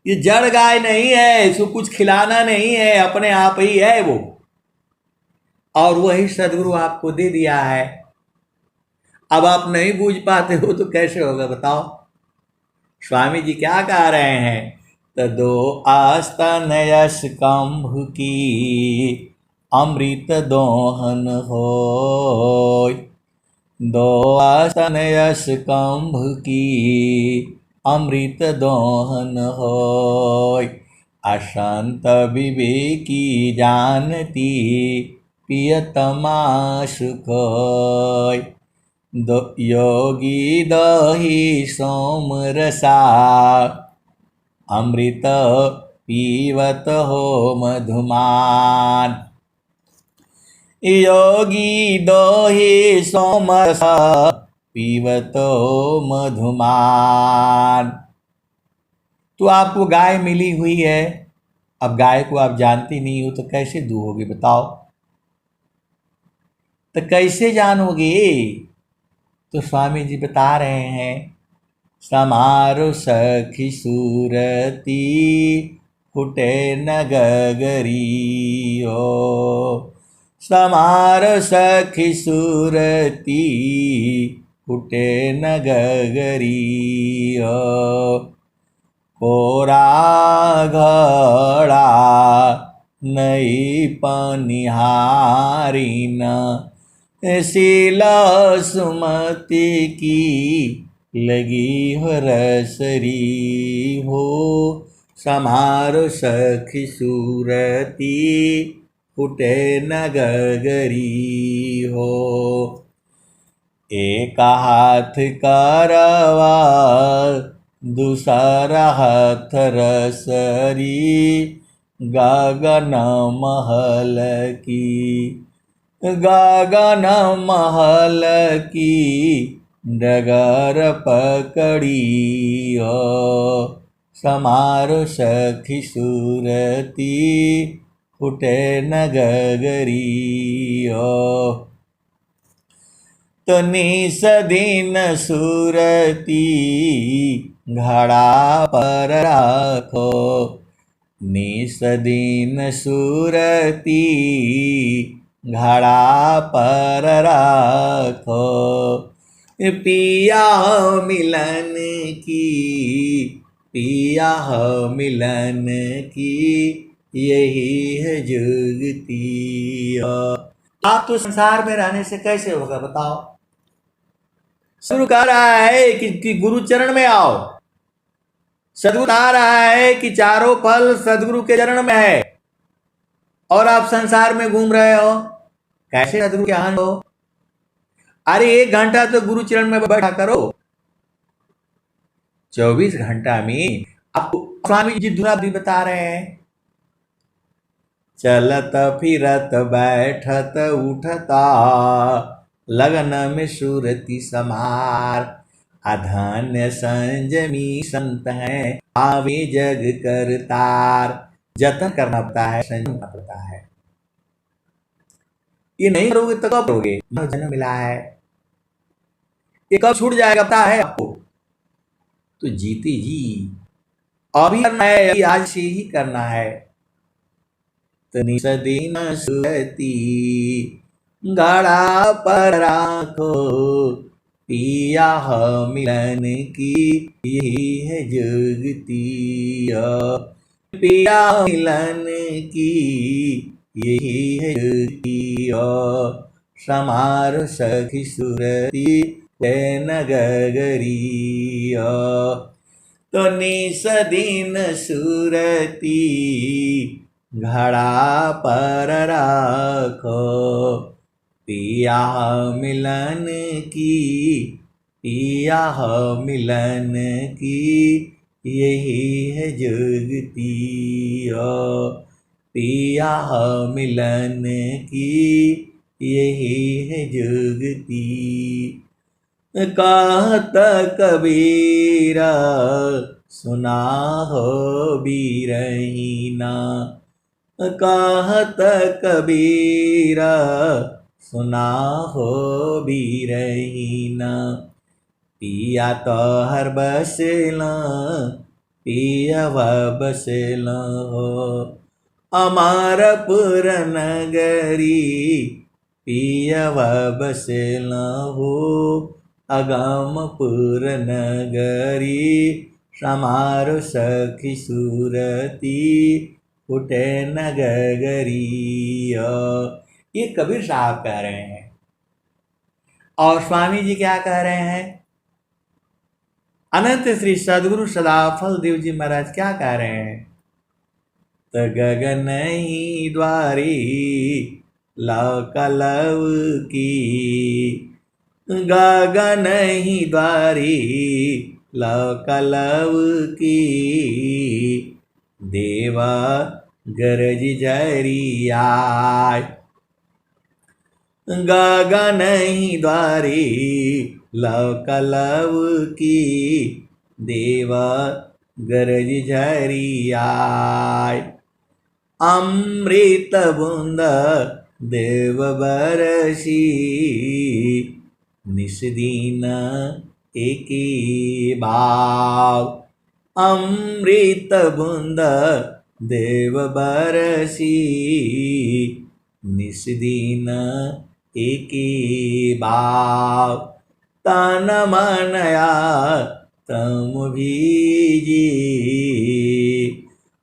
ये जड़ गाय नहीं है, इसको कुछ खिलाना नहीं है, अपने आप ही है वो। और वही सदगुरु आपको दे दिया है। अब आप नहीं बूझ पाते हो तो कैसे होगा बताओ। स्वामी जी क्या कह रहे हैं, तदो आस्तन यश कंभ की अमृत दोहन होय। दो आस्तन यश कंभ की अमृत दोहन होय। अशांत विवेकी जानती पियतमाशु कोय। योगी दही सोमरसा अमृत पीवत हो मधुमान। योगी दही सोमरसा पीवत हो मधुमान। तो आपको गाय मिली हुई है, अब गाय को आप जानती नहीं हो तो कैसे दूहोगे बताओ? तो कैसे जानोगे? तो स्वामी जी बता रहे हैं, समारो सखी सूरती फुटे न गगरी हो। समारो सखी सूरती फुटे न गगरी हो। कोरा घड़ा नई पनिहारी न शीला सुमति की लगी हो रसरी हो। समारो सखी सूरती फुटे न गगरी हो। एक हाथ करवा दूसरा हाथ रसरी गगन महल की। गगन महल की डगर पकड़ी हो। समारो सखी सूरती फुटे न गगरी हो। तो निस दिन सूरती घड़ा पर राखो। निस दिन सूरती घड़ा पर राखो। पिया मिलन की, पिया मिलन की यही है जुगती। आप तो संसार में रहने से कैसे होगा बताओ? सदगुरु कह रहा है कि गुरु चरण में आओ। सदगुरु कह रहा है कि चारों फल सदगुरु के चरण में है, और आप संसार में घूम रहे हो, कैसे सदगुरु के आनंद हो? अरे 1 घंटा तो गुरु चरण में बैठा करो। 24 घंटा में आपको स्वामी जी दूसरा भी बता रहे हैं, चलत फिरत बैठत उठता लगन में सूरती समार। अधन्य संजमी संत हैं आवे जग करतार। जतन करना पड़ता है, संयम करना पड़ता है। ये नहीं करोगे तो कब करोगे? जन्म मिला है, ये कब छूट जाएगा पता है आपको? तो जीते जी अभी करना है, अभी आज से ही करना है। तो निस दिन सूरती घड़ा पर राखो। पिया मिलन की यही है जुगती। पिया मिलन की यही है जुगती। समारो सखी सूरती न गगरी। तो निस दिन सूरती घड़ा पर राखो। पिया मिलन की, पिया मिलन की यही है जुगती। पिया मिलन की यही है जुगती। कहत कबीरा सुना हो बीरहीना। कहत कबीरा सुना हो बीरहीना। पिया तो हर बसेला पिया बसेला हो। अमरपुर नगरी पिया बसेला हो। अगमपुर नगरी समारो सखी सूरती फुटे न गगरी। ये कबीर साहब कह रहे हैं, और स्वामी जी क्या कह रहे हैं? अनंत श्री सदगुरु सदाफल देव जी महाराज क्या कह रहे हैं? तो गगन ही द्वारी लौकलव की, गगन ही द्वारी लौकलव की, देव गरज झरियाय। गगन ही द्वारी लौकलव की, देव गरज झरियाय। अमृत बूंद देव बरसी, निस दिन एकी भाव। अमृत बूंद देव बरसी, निस दिन एकी भाव। तन मनया तम भीजी,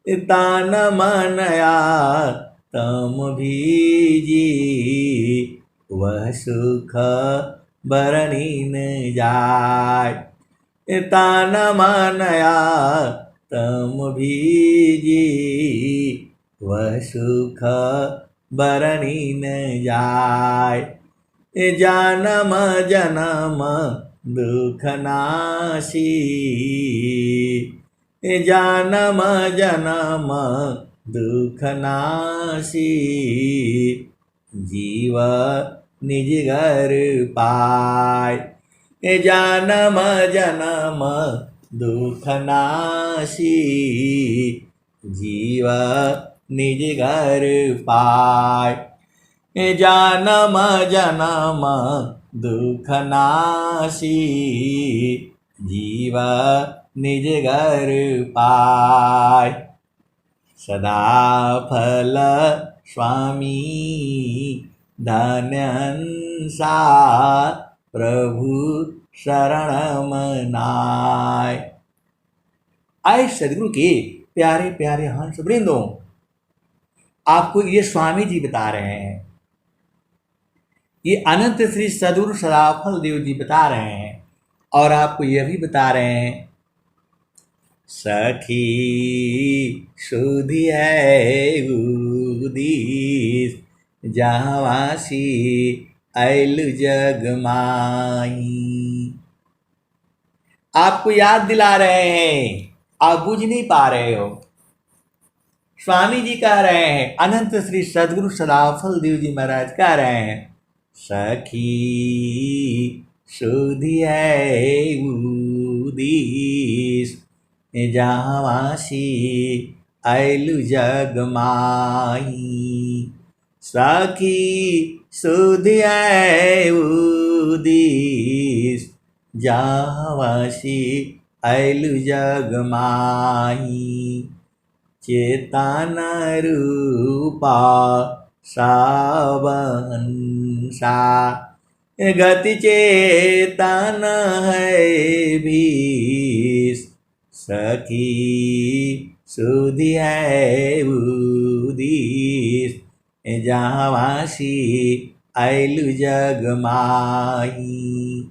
तन मनया तम भीजी, वह सुख बरनी न जाय। तन मनया तम भीजी, वह सुख बरनी न जाय। जन्म जन्म दुख नासी, जन्म जन्म दुख नासी, जीव निज घर पाय। जन्म जन्म दुख नासी, जीव निज घर पाय। जन्म जन्म दुख नासी, जीव निज घर पाय। सदा फल स्वामी धन्यंसा, प्रभु शरण मनाय। आए सदगुरु के प्यारे प्यारे हंस वृंदों, आपको ये स्वामी जी बता रहे हैं, ये अनंत श्री सदगुरु सदाफल देव जी बता रहे हैं, और आपको यह भी बता रहे हैं, सखी सुधि है उदीस, जहाँवासी ऐलु जग माई। आपको याद दिला रहे हैं, आप बुझ नहीं पा रहे हो। स्वामी जी कह रहे हैं, अनंत श्री सदगुरु सदाफल देव जी महाराज कह रहे हैं, सखी सुधि है उदीस, जहाँवासी ऐलु जग माई। सखी सुधि है उदीस, जहाँवासी ऐलु जग माई। चेतन रूपा सावहंसा, गति चेतन है भीस, सखी सुधि है उदीस, जहाँवासी ऐलु जग माई।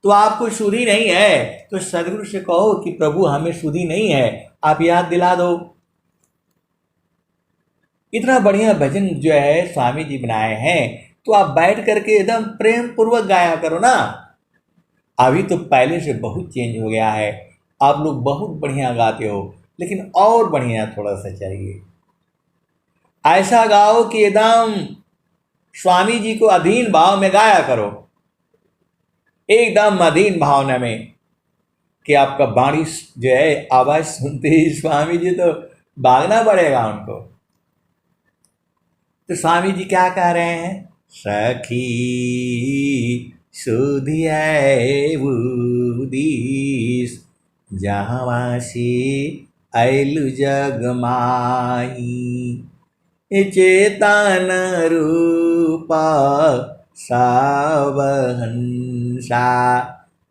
तो आपको सुधि नहीं है तो सदगुरु से कहो कि प्रभु हमें सुधि नहीं है, आप याद दिला दो। इतना बढ़िया भजन जो है स्वामी जी बनाए हैं, तो आप बैठ करके एकदम प्रेम पूर्वक गाया करो ना। अभी तो पहले से बहुत चेंज हो गया है, आप लोग बहुत बढ़िया गाते हो, लेकिन और बढ़िया थोड़ा सा चाहिए। ऐसा गाओ कि एकदम स्वामी जी को अधीन भाव में गाया करो, एकदम अधीन भावना में, कि आपका वाणी जो है आवाज सुनते ही स्वामी जी तो भागना पड़ेगा उनको। तो स्वामी जी क्या कह रहे हैं, सखी सुधि है उदीस, जहाँवासी ऐलु जग माई। चेतन रूपा सावहंसा,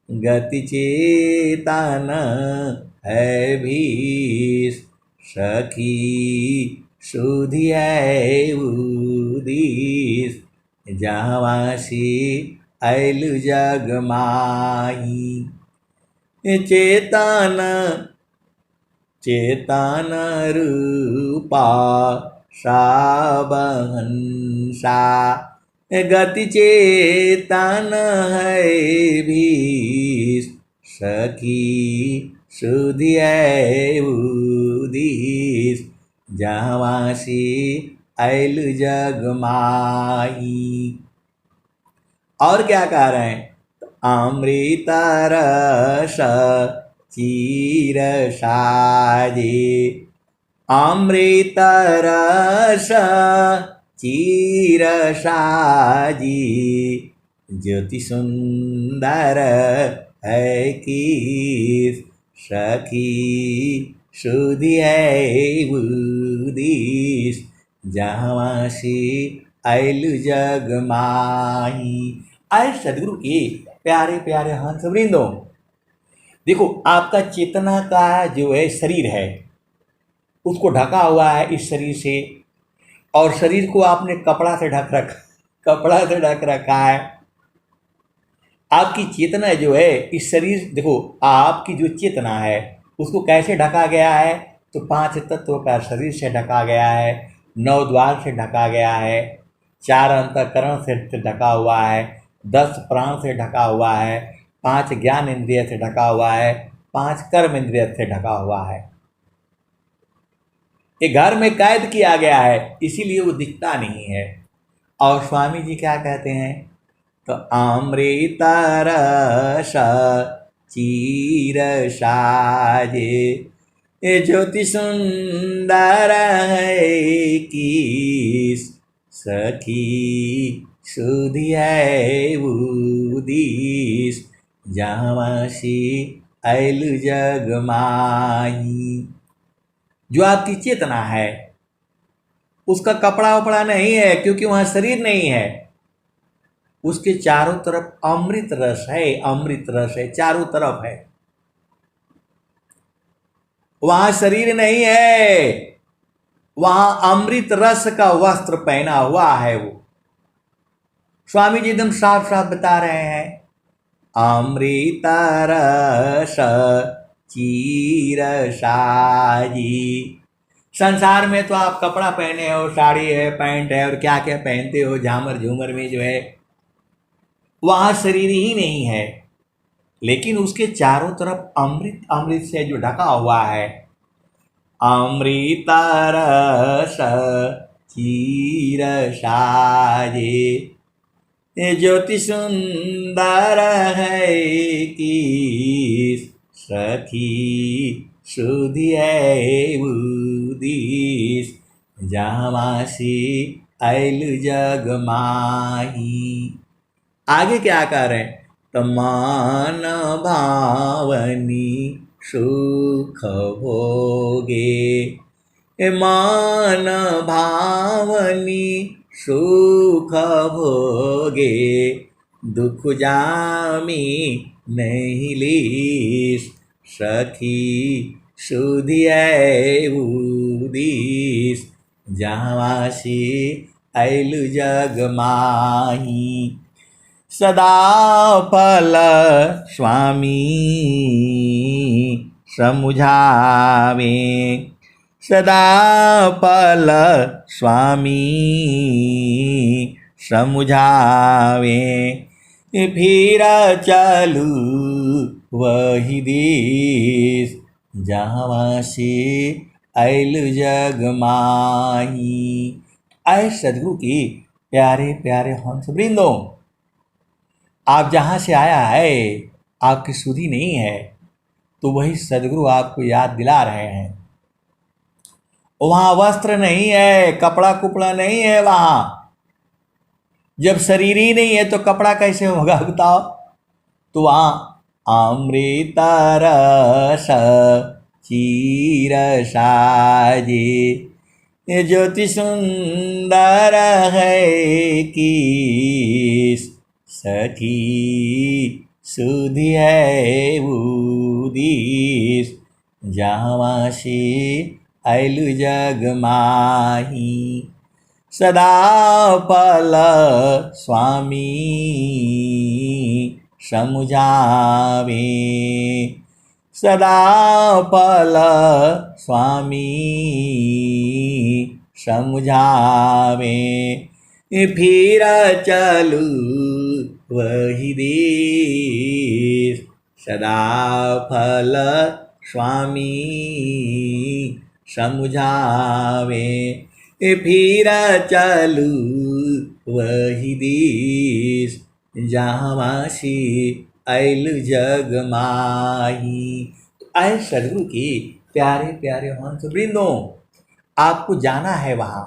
गति चेतन है भीस, सखी सुधि है उदीस, जहाँवासी ऐलु जग माई। चेतन चेतन रूपा साबहंसा गति चेतन है भी सखी सुधिय उदिस जहाँवासी ऐलु जग माही। और क्या कह रहे हैं? अमृत रस चीर साजे अमृत रस चीर साजी ज्योति सुंदर है कि सखी सुधि है उदिस जहाँवासी ऐलु जग माही। आए सदगुरु के प्यारे प्यारे हंस वृंदों, देखो आपका चेतना का जो है शरीर है उसको ढका हुआ है इस शरीर से, और शरीर को आपने कपड़ा से ढक रखा है। आपकी चेतना जो है इस शरीर, देखो आपकी जो चेतना है उसको कैसे ढका गया है? तो 5 तत्वों का शरीर से ढका गया है, 9 द्वार से ढका गया है, 4 अंतःकरण से ढका हुआ है, 10 प्राण से ढका हुआ है, 5 ज्ञान इंद्रिय से ढका हुआ है, 5 कर्म इंद्रिय से ढका हुआ है। ये घर में कैद किया गया है, इसीलिए वो दिखता नहीं है। और स्वामी जी क्या कहते हैं? तो अमृत रस चीर साजे ये ज्योति सुंदर है कि सखी सुधि है उदिस जहाँवासी ऐलु जग माही। जो आपकी चेतना है उसका कपड़ा वपड़ा नहीं है, क्योंकि वहाँ शरीर नहीं है। उसके चारों तरफ अमृत रस है, चारों तरफ है। वहाँ शरीर नहीं है, वहाँ अमृत रस का वस्त्र पहना हुआ है वो। स्वामी जी एकदम साफ साफ बता रहे हैं, अमृत रस चीर साजी। संसार में तो आप कपड़ा पहने हो, साड़ी है, पैंट है और क्या क्या पहनते हो, झामर झूमर में जो है वहाँ शरीर ही नहीं है, लेकिन उसके चारों तरफ अमृत से जो ढका हुआ है। अमृत रस चीर साजे ज्योति सुंदर है कि सखी सुधि है उदिस जहाँवासी ऐलु जग माही। आगे क्या कह रहे हैं? तो मान भावनी सुख भोगे मान भावनी सुख भोगे दुख जामी नहीं लीस सखी सुधि है उदिस जहाँवासी ऐलु जग माही। सदा फल स्वामी समुझावे सदा फल स्वामी समुझावे फिर चलू वही देश जहाँवासी ऐलु जग माही। ऐ सदगुरु की प्यारे प्यारे हंस वृंदों, आप जहाँ से आया है आपकी सुधि नहीं है, तो वही सदगुरु आपको याद दिला रहे हैं। वहाँ वस्त्र नहीं है, कपड़ा कुपड़ा नहीं है। वहाँ जब शरीर ही नहीं है तो कपड़ा कैसे होगा बताओ? तो वहाँ अमृत रस चीर साजे ज्योति सुंदर है कि सखी सुधि है उदिस जहाँवासी ऐलु जग माही। सदा फल स्वामी समुझावे सदा फल स्वामी समझावे, फिर चलू वही देश, सदा फल स्वामी समझावे, फिर चलू वही देश, जहाँ वासी ऐल जग माही। तो आए सदगुरु के प्यारे प्यारे हंस वृंदों, आपको जाना है वहां,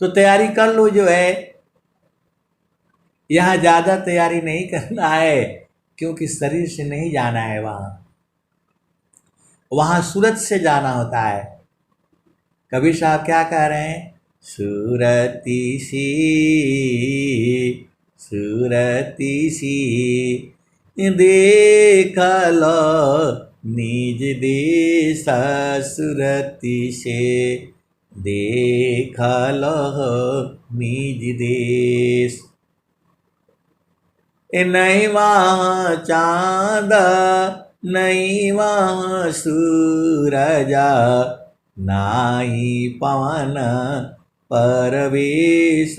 तो तैयारी कर लो। जो है यहाँ ज्यादा तैयारी नहीं करना है, क्योंकि शरीर से नहीं जाना है वहां, वहां सूरत से जाना होता है। कबीर साहब क्या कह रहे हैं? सूरती सी, सूरती सी देख लो निज देश, सुरती से देख लो निज देश। नहीं वहाँ चाँद नहीं वहाँ सूरज, नाही पवन परवेश,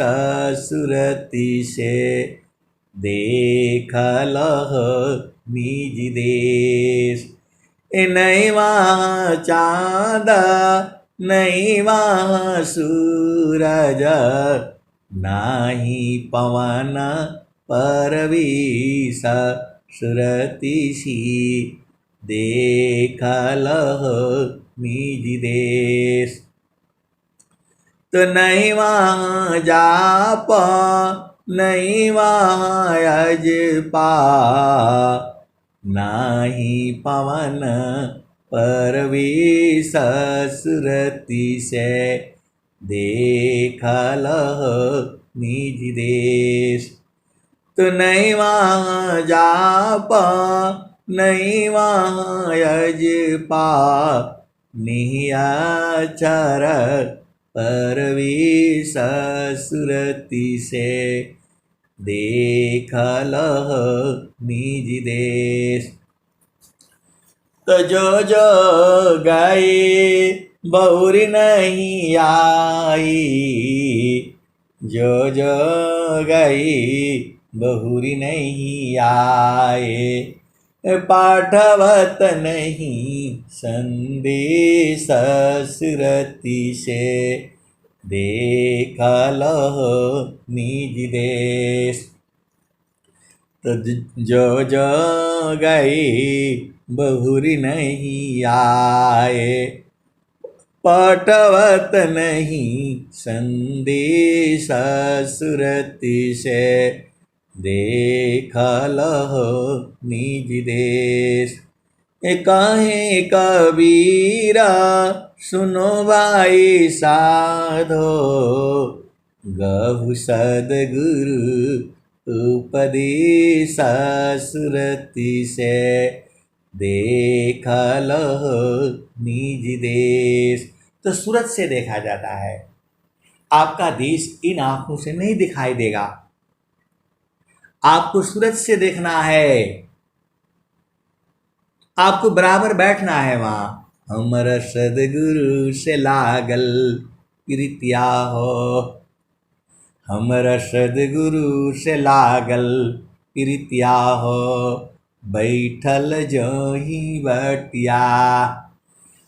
सुरती से देख लह निज देश। नहीं वहाँ चाँद नहीं वहाँ सूरज, नाही पवन परवेश, सुरती सी देख लह निज देश। तो नहीं वहाँ जाप नहीं वहाँ अजपा, नाही पवन परवेश, सुरती से देख लह निज देश। तो नहीं वहाँ जाप नहीं वहाँ अजपा, निहियाचर परवेश, सुरती से देख लह निज देश। तो जो जो गए बहुरी नहीं आई, जो जो गई बहुरी नहीं आए, पाठवत नहीं संदेश, सुरती से देख लह निज देश। तो जो जो गई बहुरी नहीं आए, पाठवत नहीं संदेश, सुरती से देख लह निज देश। काहे कबीरा सुनो भाई साधो, गहु सदगुरु उपदेश, सुरती से देख लह निज देश। तो सूरत से देखा जाता है, आपका देश इन आंखों से नहीं दिखाई देगा, आपको सूरत से देखना है, आपको बराबर बैठना है वहां। हमर सदगुरु से लागल प्रीतिया हो, हमर सदगुरु से लागल प्रीतिया हो, बैठल जोही बटिया।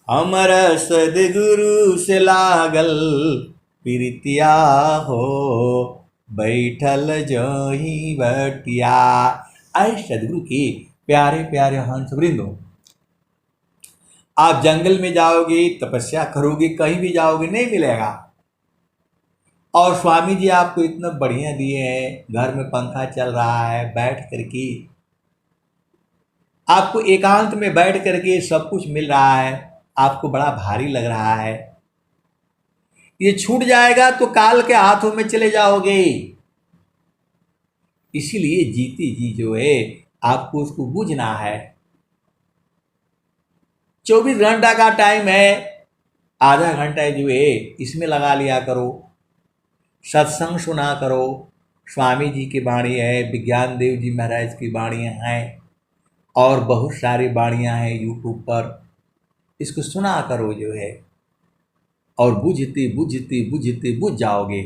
हमर सदगुरु से लागल प्रीतिया हो, बैठल जोही बटिया। आए सदगुरु के प्यारे प्यारे हंस वृंदों, आप जंगल में जाओगे, तपस्या करोगे, कहीं भी जाओगे नहीं मिलेगा। और स्वामी जी आपको इतना बढ़िया दिए हैं, घर में पंखा चल रहा है, बैठ करके आपको एकांत में बैठ करके सब कुछ मिल रहा है, आपको बड़ा भारी लग रहा है। ये छूट जाएगा तो काल के हाथों में चले जाओगे। इसीलिए जीते जी जो है आपको उसको बूझना है। 24 घंटा का टाइम है, आधा घंटा जो है इसमें लगा लिया करो, सत्संग सुना करो। स्वामी जी की वाणी है, विज्ञान देव जी महाराज की वाणियाँ हैं, और बहुत सारी वाणियाँ हैं यूट्यूब पर, इसको सुना करो जो है। और बुझते बुझते बुझते बुझ जाओगे।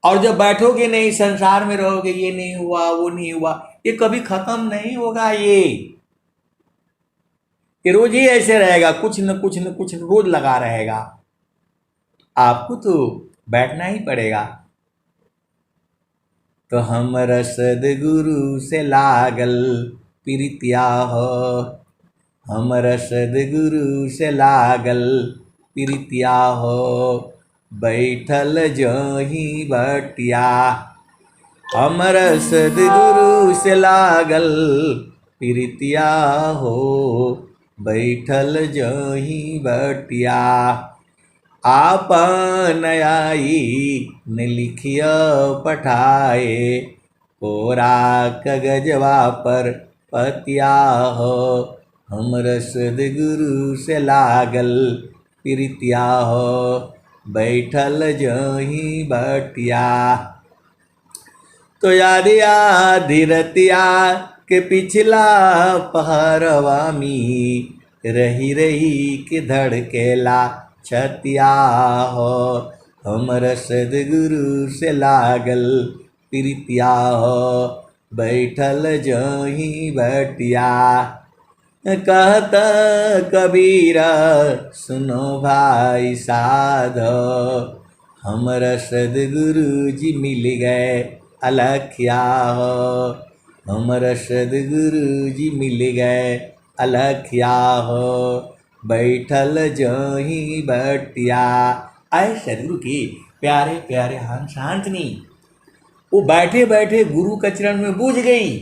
और जब बैठोगे नहीं, संसार में रहोगे, ये नहीं हुआ वो नहीं हुआ, ये कभी खत्म नहीं होगा। ये रोज ही ऐसे रहेगा, कुछ न कुछ न कुछ रोज लगा रहेगा। आपको तो बैठना ही पड़ेगा। तो हमर सदगुरु से लागल प्रीतिया हो, हमर सदगुरु से लागल प्रीतिया हो, बैठल जही बटिया। हमर सदगुरु से लागल प्रीतिया हो, बैठल जही बटिया। आपन आई न लिखिय पठाए, कोरा कगजवा पर पतिया हो, हमर सदगुरु से लागल प्रीतिया हो, बैठल जही बटिया। तो याद आधी रतिया के पिछला पहरवा में, रही रही के धड़केला छतिया हो, हमर सदगुरु से लागल प्रीतिया हो, बैठल जही बटिया। कहत कबीर सुनो भाई साधो, हमर सदगुरु जी मिल गए अलखिया हो, हमर सदगुरु जी मिल गए अलखिया हो, बैठल जही बटिया। आए सदगुरु की प्यारे प्यारे हंसांतनी, वो बैठे बैठे गुरु के चरण में बूझ गई।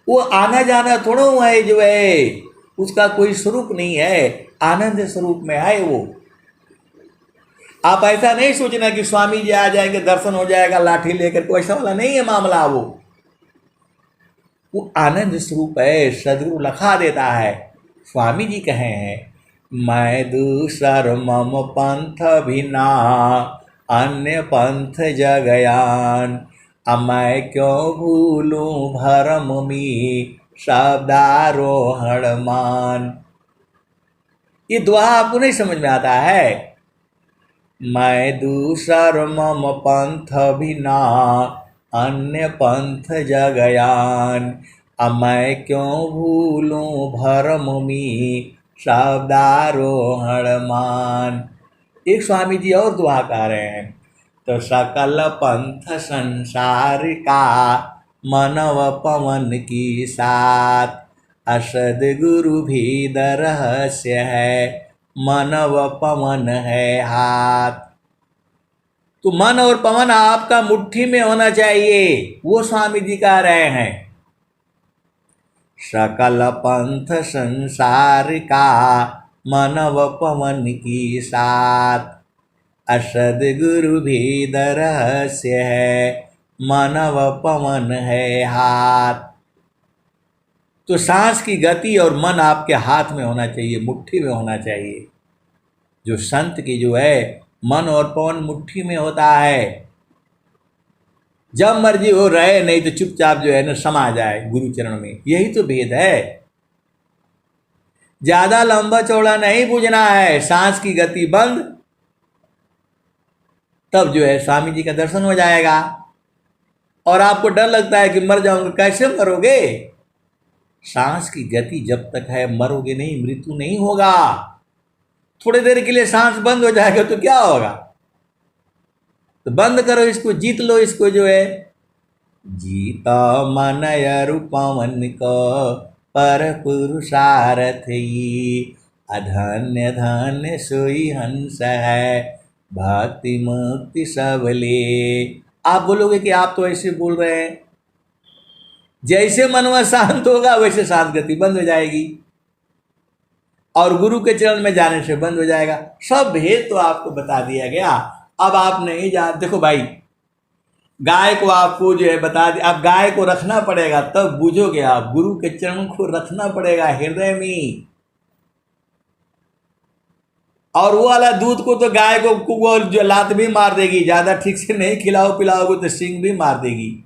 वो आना जाना थोड़ा हुआ है, जो है उसका कोई स्वरूप नहीं है, आनंद स्वरूप में आए वो। आप ऐसा नहीं सोचना कि स्वामी जी आ जाएंगे, दर्शन हो जाएगा लाठी लेकर, कोई ऐसा वाला नहीं है मामला। वो आनंद स्वरूप है, सदगुरु लखा देता है। स्वामी जी कहे हैं, मैं दूसर मम पंथ भिना, अन्य पंथ जगयान, अब मैं क्यों भूलूं भरम में शब्दारोहण मान। ये दुआ आपको नहीं समझ में आता है? मैं दूसर मम पंथ भिना, अन्य पंथ जगयान, अब मैं क्यों भूलूं भरम में शब्दारोहण मान। एक स्वामी जी और दुआ कर रहे हैं, तो सकल पंथ संसार का मनव पवन की साथ, असद गुरु भेद रहस्य है, मनव पवन है हाथ। तो मन और पवन आपका मुट्ठी में होना चाहिए, वो स्वामी जी कह रहे हैं। सकल पंथ संसार का मनव पवन की साथ, असद गुरु भेद रहस्य है, मनव पवन है हाथ। तो सांस की गति और मन आपके हाथ में होना चाहिए, मुट्ठी में होना चाहिए। जो संत की जो है मन और पवन मुट्ठी में होता है। जब मर्जी हो रहे, नहीं तो चुपचाप जो है ना समा जाए गुरु चरण में। यही तो भेद है। ज्यादा लंबा चौड़ा नहीं पूजना है, सांस की गति बंद, तब जो है स्वामी जी का दर्शन हो जाएगा। और आपको डर लगता है कि मर जाऊंगा, कैसे मरोगे? सांस की गति जब तक है मरोगे नहीं, मृत्यु नहीं होगा। थोड़ी देर के लिए सांस बंद हो जाएगा तो क्या होगा? तो बंद करो इसको, जीत लो इसको जो है। जीता मन अरु पवन को पर पुरुषार्थ ही, अधन्य धन्य सोई हंस है, भक्ति मुक्ति सब ले। आप बोलोगे कि आप तो ऐसे बोल रहे हैं। जैसे मनवा शांत होगा वैसे सांस गति बंद हो जाएगी और गुरु के चरण में जाने से बंद हो जाएगा। सब भेद तो आपको बता दिया गया। अब आप नहीं जान, देखो भाई, गाय को आपको जो है बता दिया, अब गाय को रखना पड़ेगा तब बूझोगे आप। गुरु के चरण को रखना पड़ेगा हृदय में। और वो वाला दूध को तो गाय को जो लात भी मार देगी, ज्यादा ठीक से नहीं खिलाओ पिलाओगे तो सींग भी मार देगी।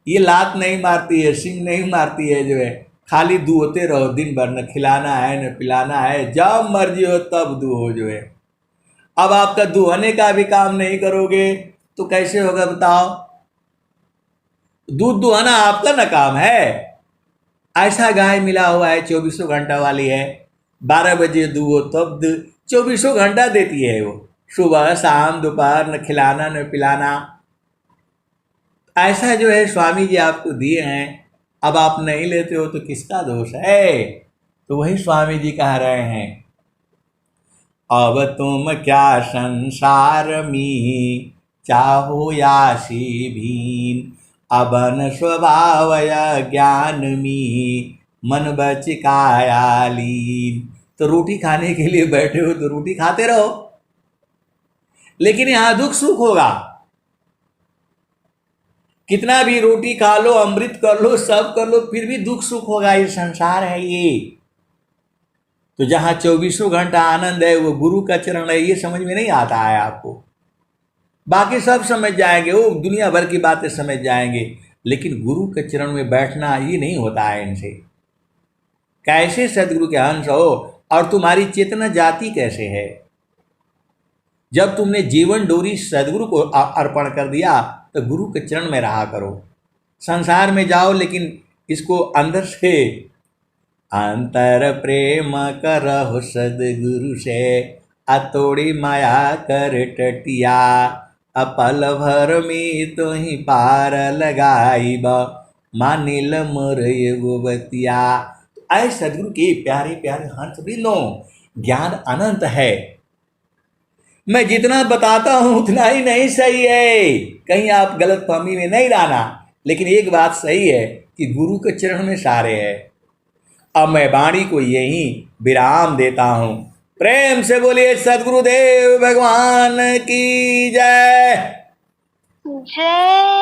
ये लात नहीं मारती है, सींग नहीं मारती है, जो है खाली दुहते रहो दिन भर, न खिलाना है न पिलाना है, जब मर्जी हो तब दुहो जो है। अब आपका दुहने का भी काम नहीं करोगे तो कैसे होगा बताओ? दूध दुहाना आपका ना काम है। ऐसा गाय मिला हुआ है 24 घंटा वाली है, 12 बजे दुहो तब 24 घंटा देती है वो, सुबह शाम दोपहर, न खिलाना न पिलाना। ऐसा जो है स्वामी जी आपको दिए हैं, अब आप नहीं लेते हो तो किसका दोष है? तो वही स्वामी जी कह रहे हैं, अब तुम क्या संसार में चाहो यासी भीन, अबन स्वभाव ज्ञान में मन बचिकायालीन। तो रोटी खाने के लिए बैठे हो तो रोटी खाते रहो, लेकिन यहां दुख सुख होगा। कितना भी रोटी खा लो, अमृत कर लो, सब कर लो, फिर भी दुख सुख होगा। ये संसार है ये। तो जहां 24 घंटा आनंद है वो गुरु का चरण है, ये समझ में नहीं आता है आपको। बाकी सब समझ जाएंगे, वो दुनिया भर की बातें समझ जाएंगे, लेकिन गुरु के चरण में बैठना ये नहीं होता है इनसे। कैसे सदगुरु के अंश हो और तुम्हारी चेतना जाती कैसे है? जब तुमने जीवन डोरी सदगुरु को अर्पण कर दिया तो गुरु के चरण में रहा करो। संसार में जाओ लेकिन इसको अंदर से अंतर प्रेम करहु सदगुरु से, अतोड़ी माया कर टटिया, अपल भर में तो ही पार लगाई मानिल मोर एगो बतिया। ऐ सदगुरु के प्यारे प्यारे हंस वृंदों, ज्ञान अनंत है। मैं जितना बताता हूं उतना ही नहीं सही है, कहीं आप गलत फहमी में नहीं रहना। लेकिन एक बात सही है कि गुरु के चरण में सारे है। अब मैं वाणी को यही विराम देता हूं। प्रेम से बोलिए सदगुरुदेव भगवान की जय।
जय जय।